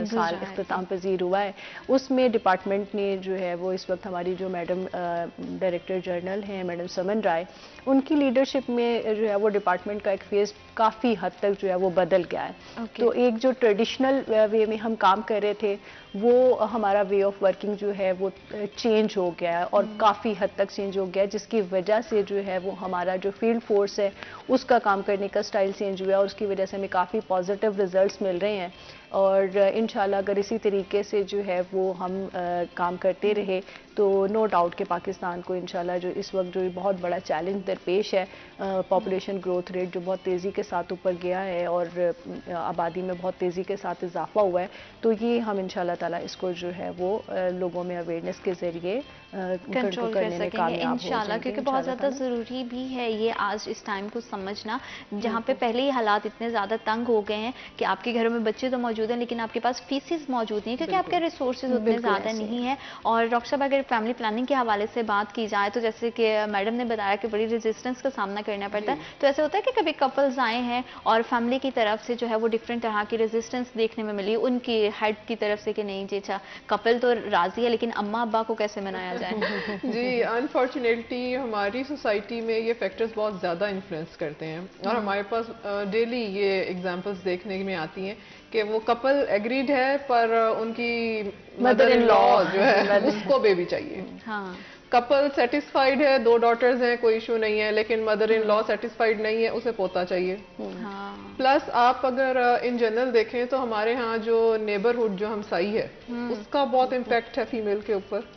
साल इख्तिताम पजीर हुआ है, उसमें डिपार्टमेंट ने जो है वो इस वक्त हमारी जो मैडम डायरेक्टर जनरल हैं मैडम समन राय, उनकी लीडरशिप में जो है वो डिपार्टमेंट का एक फेज़ काफ़ी हद तक जो है वो बदल गया है। तो एक जो ट्रेडिशनल वे में हम काम कर रहे थे वो हमारा वे ऑफ वर्किंग जो है वो चेंज हो गया है, और काफ़ी हद तक चेंज हो गया है, जिसकी वजह से जो है वो हमारा जो फील्ड फोर्स है उसका काम करने का स्टाइल चेंज हुआ है, और उसकी वजह से हमें काफ़ी पॉजिटिव रिजल्ट्स मिल रहे हैं। और इंशाल्लाह अगर इसी तरीके से जो है वो हम काम करते रहे तो नो डाउट कि पाकिस्तान को इंशाल्लाह जो इस वक्त जो बहुत बड़ा चैलेंज दरपेश है, पॉपुलेशन ग्रोथ रेट जो बहुत तेज़ी के साथ ऊपर गया है और आबादी में बहुत तेज़ी के साथ इजाफा हुआ है, तो ये हम इंशाल्लाह ताला इसको जो है वो लोगों में अवेयरनेस के ज़रिए कंट्रोल कर सकेंगे इंशाल्लाह, क्योंकि बहुत ज़्यादा ज़रूरी भी है ये आज इस टाइम को समझना, जहाँ पे पहले ही हालात इतने ज़्यादा तंग हो गए हैं कि आपके घरों में बच्चे तो मौजूद हैं लेकिन आपके पास फीसिस मौजूद नहीं है, क्योंकि आपके रिसोर्सेज उतने ज़्यादा नहीं है। और डॉक्टर साहब, अगर फैमिली प्लानिंग के हवाले से बात की जाए तो जैसे कि मैडम ने बताया कि बड़ी रेजिस्टेंस का सामना करना पड़ता है, तो ऐसे होता है कि कभी कपल्स आए हैं और फैमिली की तरफ से जो है वो डिफरेंट तरह की रेजिस्टेंस देखने में मिली, उनकी हेड की तरफ से कि नहीं जी अच्छा कपल तो राजी है लेकिन अम्मा अब्बा को कैसे मनाया जाए? जी, अनफॉर्चुनेटली हमारी सोसाइटी में ये फैक्टर्स बहुत ज़्यादा इन्फ्लुएंस करते हैं, और हमारे पास डेली ये एग्जांपल्स देखने में आती हैं कि वो कपल एग्रीड है पर उनकी मदर इन लॉ जो है उसको बेबी चाहिए। हाँ, कपल सेटिस्फाइड है, 2 डॉटर्स हैं, कोई इशू नहीं है, लेकिन मदर इन लॉ सेटिस्फाइड नहीं है, उसे पोता चाहिए। हाँ, प्लस आप अगर इन जनरल देखें तो हमारे यहाँ जो नेबरहुड जो हमसाई है उसका बहुत इम्पैक्ट है फीमेल के ऊपर,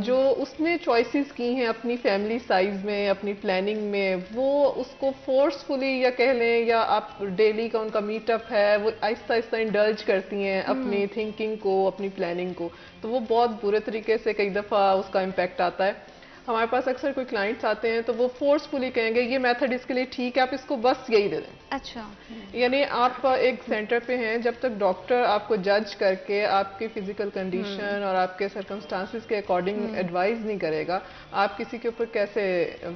जो उसने चॉइसेस की हैं अपनी फैमिली साइज में, अपनी प्लानिंग में, वो उसको फोर्सफुली या कह लें या आप डेली का उनका मीटअप है वो आहिस्ता आहिस्ता इंडल्ज करती हैं अपनी थिंकिंग को, अपनी प्लानिंग को, तो वो बहुत बुरे तरीके से कई दफ़ा उसका इम्पैक्ट आता है। हमारे पास अक्सर कोई क्लाइंट्स आते हैं तो वो फोर्सफुली कहेंगे ये मेथड इसके लिए ठीक है, आप इसको बस यही दे दें। अच्छा। यानी आप एक सेंटर पे हैं, जब तक डॉक्टर आपको जज करके आपकी फिजिकल कंडीशन और आपके सर्कमस्टांसिस के अकॉर्डिंग एडवाइस नहीं करेगा, आप किसी के ऊपर कैसे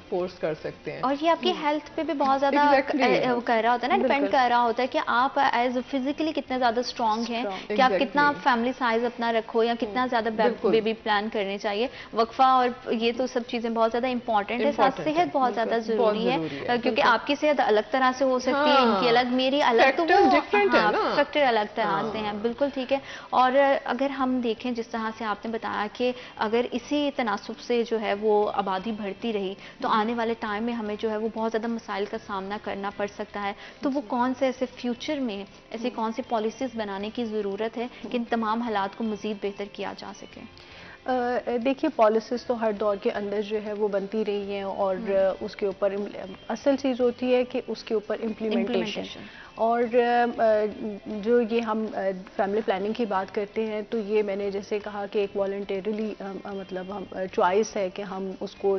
फोर्स कर सकते हैं। और ये आपकी हेल्थ पे भी बहुत ज्यादा कर रहा होता है ना, डिपेंड कर रहा होता है कि आप एज फिजिकली कितने ज्यादा स्ट्रांग हैं, कि आप कितना फैमिली साइज अपना रखो या कितना ज्यादा बेबी प्लान करने चाहिए, वक्फा और ये तो सब चीजें बहुत ज्यादा इंपॉर्टेंट है। साथ सेहत बहुत ज्यादा जरूरी है, क्योंकि आपकी सेहत अलग तरह से हो सकती है, इनकी अलग, मेरी अलग, तो वो फैक्टर अलग तरह से हैं। बिल्कुल ठीक है। और अगर हम देखें जिस तरह से आपने बताया कि अगर इसी तनासुब से जो है वो आबादी बढ़ती रही तो आने वाले टाइम में हमें जो है वो बहुत ज़्यादा मसाइल का सामना करना पड़ सकता है। तो वो कौन से ऐसे फ्यूचर में ऐसी कौन सी पॉलिसीज़ बनाने की ज़रूरत है कि इन तमाम हालात को मज़ीद बेहतर किया जा सके? देखिए, पॉलिसीज़ तो हर दौर के अंदर जो है वो बनती रही हैं और उसके ऊपर असल चीज़ होती है कि उसके ऊपर इम्प्लीमेंटेशन। और जो ये हम फैमिली प्लानिंग की बात करते हैं तो ये मैंने जैसे कहा कि एक वॉलंटरीली मतलब हम चॉइस है कि हम उसको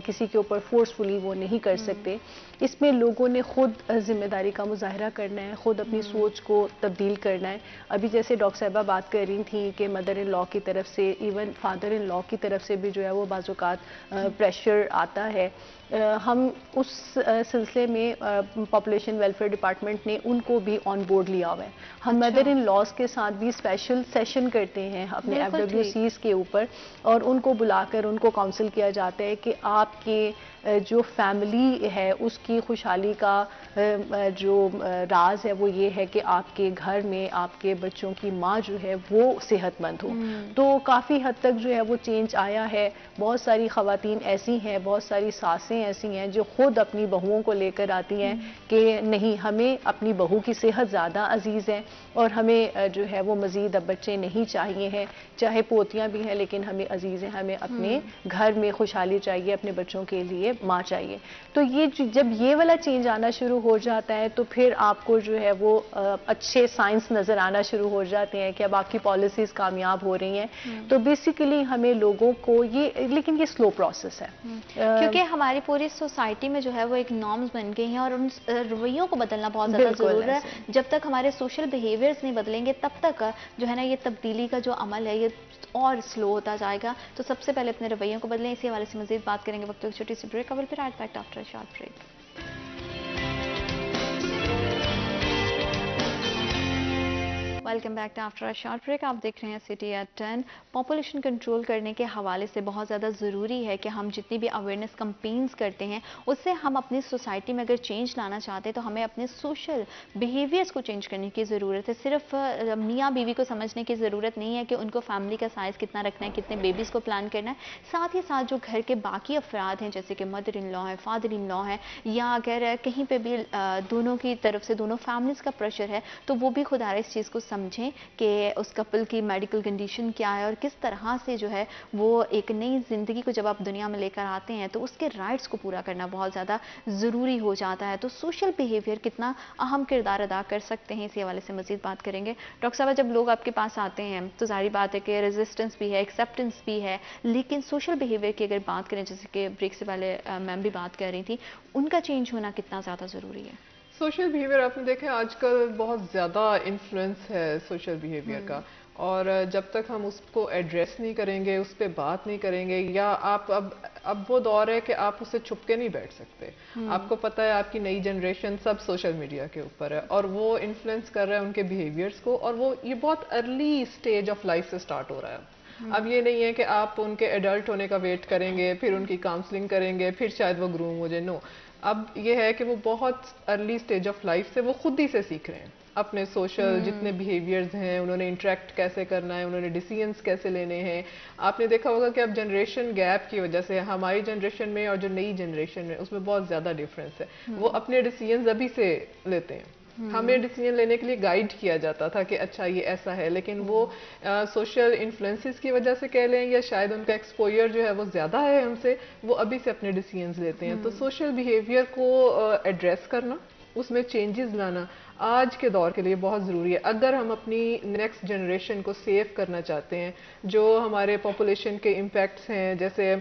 किसी के ऊपर फोर्सफुली वो नहीं कर सकते। इसमें लोगों ने खुद जिम्मेदारी का मुजाहरा करना है, खुद अपनी सोच को तब्दील करना है। अभी जैसे डॉक्टर साहिबा बात कर रही थी कि मदर इन लॉ की तरफ से, इवन फादर इन लॉ की तरफ से भी जो है वो बाज़-औक़ात प्रेशर आता है। हम उस सिलसिले में पॉपुलेशन वेलफेयर डिपार्टमेंट ने उनको भी ऑन बोर्ड लिया हुआ है। हम मदर इन लॉज के साथ भी स्पेशल सेशन करते हैं अपने FWCs के ऊपर, और उनको बुलाकर उनको काउंसिल किया जाता है कि आपके जो फैमिली है उसकी खुशहाली का जो राज है वो ये है कि आपके घर में आपके बच्चों की माँ जो है वो सेहतमंद हो। तो काफ़ी हद तक जो है वो चेंज आया है। बहुत सारी ख़वातीन ऐसी हैं, बहुत सारी सासें ऐसी हैं जो खुद अपनी बहुओं को लेकर आती हैं कि नहीं, हमें अपनी बहू की सेहत ज़्यादा अजीज़ है और हमें जो है वो मज़ीद अब बच्चे नहीं चाहिए हैं, चाहे पोतियाँ भी हैं लेकिन हमें अजीज़ हैं, हमें अपने घर में खुशहाली चाहिए, अपने बच्चों के लिए माँ चाहिए। तो ये जब ये वाला चेंज आना शुरू हो जाता है तो फिर आपको जो है वो अच्छे साइंस नज़र आना शुरू हो जाते हैं कि अब आपकी पॉलिसीज़ कामयाब हो रही हैं। तो बेसिकली हमें लोगों को ये, लेकिन ये स्लो प्रोसेस है क्योंकि हमारी पूरी सोसाइटी में जो है वो एक नॉर्म्स बन गई हैं और उन रवैयों को बदलना बहुत ज़्यादा ज़रूरी है। जब तक हमारे सोशल बिहेवियर्स नहीं बदलेंगे तब तक जो है ना ये तब्दीली का जो अमल है ये और स्लो होता जाएगा। तो सबसे पहले अपने रवैयों को बदलें। इसी हवाले से मज़ीद बात करेंगे वक्त एक छोटी सी break. I will be right back after a short break. Welcome back to after a short break. आप देख रहे हैं सिटी एट 10। पॉपुलेशन कंट्रोल करने के हवाले से बहुत ज़्यादा ज़रूरी है कि हम जितनी भी अवेयरनेस कैंपेन्स करते हैं उससे हम अपनी सोसाइटी में अगर चेंज लाना चाहते हैं तो हमें अपने सोशल बिहेवियर्स को चेंज करने की ज़रूरत है। सिर्फ मियाँ बीवी को समझने की ज़रूरत नहीं है कि उनको फैमिली का साइज़ कितना रखना है, कितने बेबीज़ को प्लान करना है। साथ ही साथ जो घर के बाकी अफराद हैं जैसे कि मदर इन लॉ है, फादर इन लॉ है, या अगर कहीं पर भी दोनों की तरफ से दोनों फैमिलीज़ का प्रेशर है तो वो भी खुदा इस चीज़ को समझें कि उस कपल की मेडिकल कंडीशन क्या है और किस तरह से जो है वो एक नई ज़िंदगी को जब आप दुनिया में लेकर आते हैं तो उसके राइट्स को पूरा करना बहुत ज़्यादा ज़रूरी हो जाता है। तो सोशल बिहेवियर कितना अहम किरदार अदा कर सकते हैं, इसी हवाले से मज़ीद बात करेंगे। डॉक्टर साहब, जब लोग आपके पास आते हैं तो जाहिर बात है कि रेजिस्टेंस भी है, एक्सेप्टेंस भी है, लेकिन सोशल बिहेवियर की अगर बात करें, जैसे कि ब्रेक से पहले मैम भी बात कर रही थी, उनका चेंज होना कितना ज़्यादा ज़रूरी है? सोशल बिहेवियर आपने देखा है आजकल बहुत ज़्यादा इन्फ्लुएंस है सोशल बिहेवियर का, और जब तक हम उसको एड्रेस नहीं करेंगे, उस पर बात नहीं करेंगे, या आप अब वो दौर है कि आप उससे छुप के नहीं बैठ सकते। आपको पता है आपकी नई जनरेशन सब सोशल मीडिया के ऊपर है और वो इन्फ्लुएंस कर रहा है उनके बिहेवियर्स को, और वो ये बहुत अर्ली स्टेज ऑफ लाइफ से स्टार्ट हो रहा है। अब ये नहीं है कि आप उनके एडल्ट होने का वेट करेंगे, फिर उनकी काउंसलिंग करेंगे, फिर शायद वो ग्रूम हो जाए। नो, अब ये है कि वो बहुत अर्ली स्टेज ऑफ लाइफ से वो खुद ही से सीख रहे हैं अपने सोशल जितने बिहेवियर्स हैं, उन्होंने इंटरेक्ट कैसे करना है, उन्होंने डिसीजंस कैसे लेने हैं। आपने देखा होगा कि अब जनरेशन गैप की वजह से हमारी जनरेशन में और जो नई जनरेशन में उसमें बहुत ज़्यादा डिफरेंस है। वो अपने डिसीजंस अभी से लेते हैं। हमें डिसीजन लेने के लिए गाइड किया जाता था कि अच्छा ये ऐसा है, लेकिन वो सोशल इन्फ्लुएंसेस की वजह से कह लें या शायद उनका एक्सपोजर जो है वो ज़्यादा है हमसे, वो अभी से अपने डिसीजंस लेते हैं। तो सोशल बिहेवियर को एड्रेस करना, उसमें चेंजेस लाना आज के दौर के लिए बहुत ज़रूरी है अगर हम अपनी नेक्स्ट जनरेशन को सेव करना चाहते हैं। जो हमारे पॉपुलेशन के इम्पैक्ट्स हैं, जैसे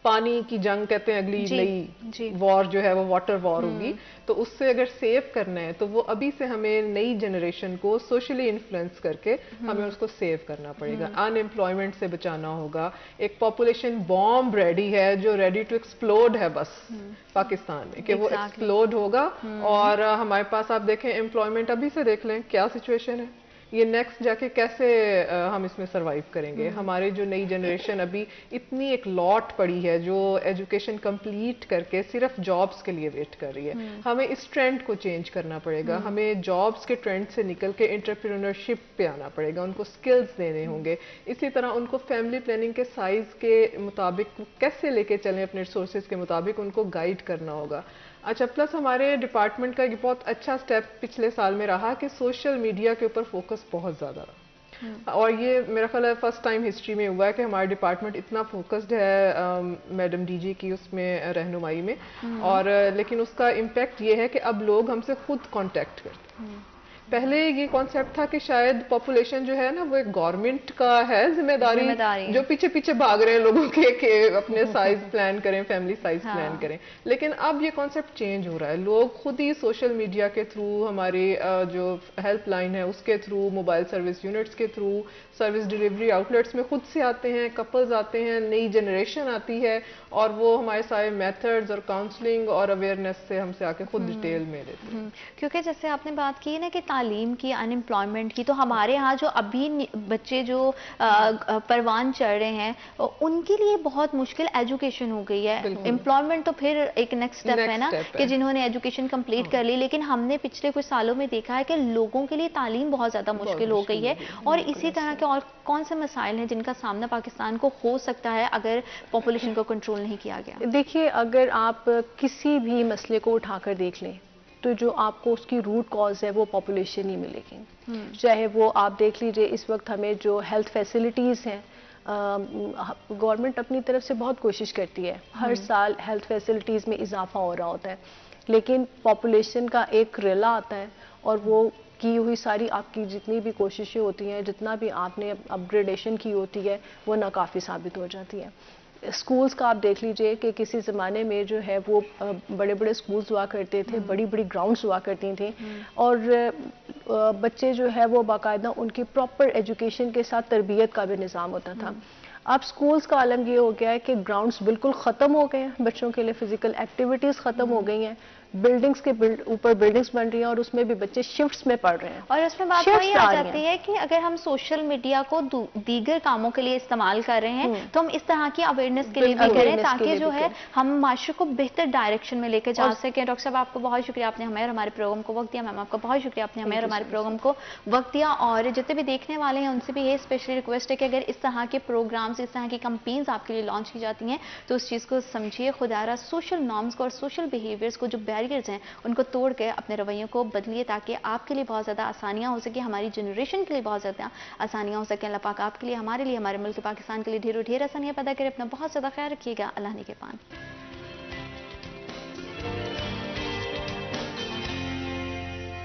पानी की जंग कहते हैं, अगली नई वॉर जो है वो वाटर वॉर होगी, तो उससे अगर सेव करना है तो वो अभी से हमें नई जनरेशन को सोशली इन्फ्लुएंस करके हमें उसको सेव करना पड़ेगा। अनएम्प्लॉयमेंट से बचाना होगा। एक पॉपुलेशन बॉम्ब रेडी है जो रेडी टू एक्सप्लोड है बस पाकिस्तान में, कि वो एक्सप्लोड होगा। और हमारे पास आप देखें एम्प्लॉयमेंट अभी से देख लें क्या सिचुएशन है, ये नेक्स्ट जाके कैसे हम इसमें सरवाइव करेंगे। हमारे जो नई जनरेशन अभी इतनी एक लॉट पड़ी है जो एजुकेशन कंप्लीट करके सिर्फ जॉब्स के लिए वेट कर रही है। हमें इस ट्रेंड को चेंज करना पड़ेगा। हमें जॉब्स के ट्रेंड से निकल के एंटरप्रेन्योरशिप पे आना पड़ेगा। उनको स्किल्स देने होंगे। इसी तरह उनको फैमिली प्लानिंग के साइज के मुताबिक कैसे लेके चलें, अपने रिसोर्सेज के मुताबिक उनको गाइड करना होगा। अच्छा, प्लस हमारे डिपार्टमेंट का एक बहुत अच्छा स्टेप पिछले साल में रहा कि सोशल मीडिया के ऊपर फोकस बहुत ज़्यादा रहा। और ये मेरा ख्याल है फर्स्ट टाइम हिस्ट्री में हुआ है कि हमारा डिपार्टमेंट इतना फोकस्ड है मैडम डीजी की उसमें रहनुमाई में। और लेकिन उसका इम्पैक्ट ये है कि अब लोग हमसे खुद कांटेक्ट करते हैं। पहले ये कॉन्सेप्ट था कि शायद पॉपुलेशन जो है ना वो एक गवर्नमेंट का है जिम्मेदारी जो पीछे पीछे भाग रहे हैं लोगों के अपने साइज प्लान करें, फैमिली साइज प्लान करें। लेकिन अब ये कॉन्सेप्ट चेंज हो रहा है। लोग खुद ही सोशल मीडिया के थ्रू, हमारी जो हेल्पलाइन है उसके थ्रू, मोबाइल सर्विस यूनिट्स के थ्रू, सर्विस डिलीवरी आउटलेट्स में खुद से आते हैं, कपल्स आते हैं, नई जनरेशन आती है और वो हमारे सारे मेथड्स और काउंसलिंग और अवेयरनेस से हमसे आके खुद डिटेल में लेते हैं। क्योंकि जैसे आपने बात की ना कि तालीम की, अनएम्प्लॉयमेंट की, तो हमारे यहाँ जो अभी बच्चे जो परवान चढ़ रहे हैं उनके लिए बहुत मुश्किल एजुकेशन हो गई है। एम्प्लॉयमेंट तो फिर एक नेक्स्ट स्टेप है ना कि जिन्होंने एजुकेशन कंप्लीट कर ली। लेकिन हमने पिछले कुछ सालों में देखा है कि लोगों के लिए तालीम बहुत ज़्यादा मुश्किल हो गई है। और इसी तरह के और कौन से मसाइल हैं जिनका सामना पाकिस्तान को हो सकता है अगर पॉपुलेशन को कंट्रोल नहीं किया गया? देखिए, अगर आप किसी भी मसले को उठाकर देख लें तो जो आपको उसकी रूट कॉज है वो पॉपुलेशन ही मिलेगी। चाहे वो आप देख लीजिए, इस वक्त हमें जो हेल्थ फैसिलिटीज़ हैं, गवर्नमेंट अपनी तरफ से बहुत कोशिश करती है, हर साल हेल्थ फैसिलिटीज़ में इजाफा हो रहा होता है, लेकिन पॉपुलेशन का एक रिला आता है और वो की हुई सारी आपकी जितनी भी कोशिशें होती हैं, जितना भी आपने अपग्रेडेशन की होती है, वो नाकाफ़ी साबित हो जाती है। स्कूल्स का आप देख लीजिए कि किसी ज़माने में जो है वो बड़े बड़े स्कूल्स हुआ करते थे, बड़ी बड़ी ग्राउंड्स हुआ करती थी और बच्चे जो है वो बाकायदा उनकी प्रॉपर एजुकेशन के साथ तरबियत का भी निज़ाम होता था। अब स्कूल्स का आलम ये हो गया है कि ग्राउंड्स बिल्कुल ख़त्म हो गए हैं, बच्चों के लिए फ़िज़िकल एक्टिविटीज़ ख़त्म हो गई हैं, बिल्डिंग्स के ऊपर बिल्डिंग्स बन रही हैं और उसमें भी बच्चे शिफ्ट्स में पढ़ रहे हैं। और उसमें बात वही आ जाती है कि अगर हम सोशल मीडिया को दीगर कामों के लिए इस्तेमाल कर रहे हैं तो हम इस तरह की अवेयरनेस के लिए भी करें ताकि जो है हम माशरे को बेहतर डायरेक्शन में लेकर जा सकें। डॉक्टर साहब, आपको बहुत शुक्रिया, आपने हमें और हमारे प्रोग्राम को वक्त दिया। मैम, आपका बहुत शुक्रिया, आपने हमें और हमारे प्रोग्राम को वक्त दिया। और जितने भी देखने वाले हैं उनसे भी ये स्पेशली रिक्वेस्ट है कि अगर इस तरह के प्रोग्राम्स, इस तरह की कंपेन्स आपके लिए लॉन्च की जाती हैं तो उस चीज़ को समझिए, खुदारा सोशल नॉर्म्स को और सोशल बिहेवियर्स को, जो बैरियर्स हैं उनको तोड़ के अपने रवैयों को बदलिए ताकि आपके लिए बहुत ज़्यादा आसानियाँ हो सके, हमारी जनरेशन के लिए बहुत ज़्यादा आसानियाँ हो सकें। अल्लाह पाक आपके लिए, हमारे लिए, हमारे मुल्क पाकिस्तान के लिए ढेरों ढेर आसानियाँ पैदा करें। अपना बहुत ज़्यादा ख्याल रखिएगा। अल्लाह ने के पान।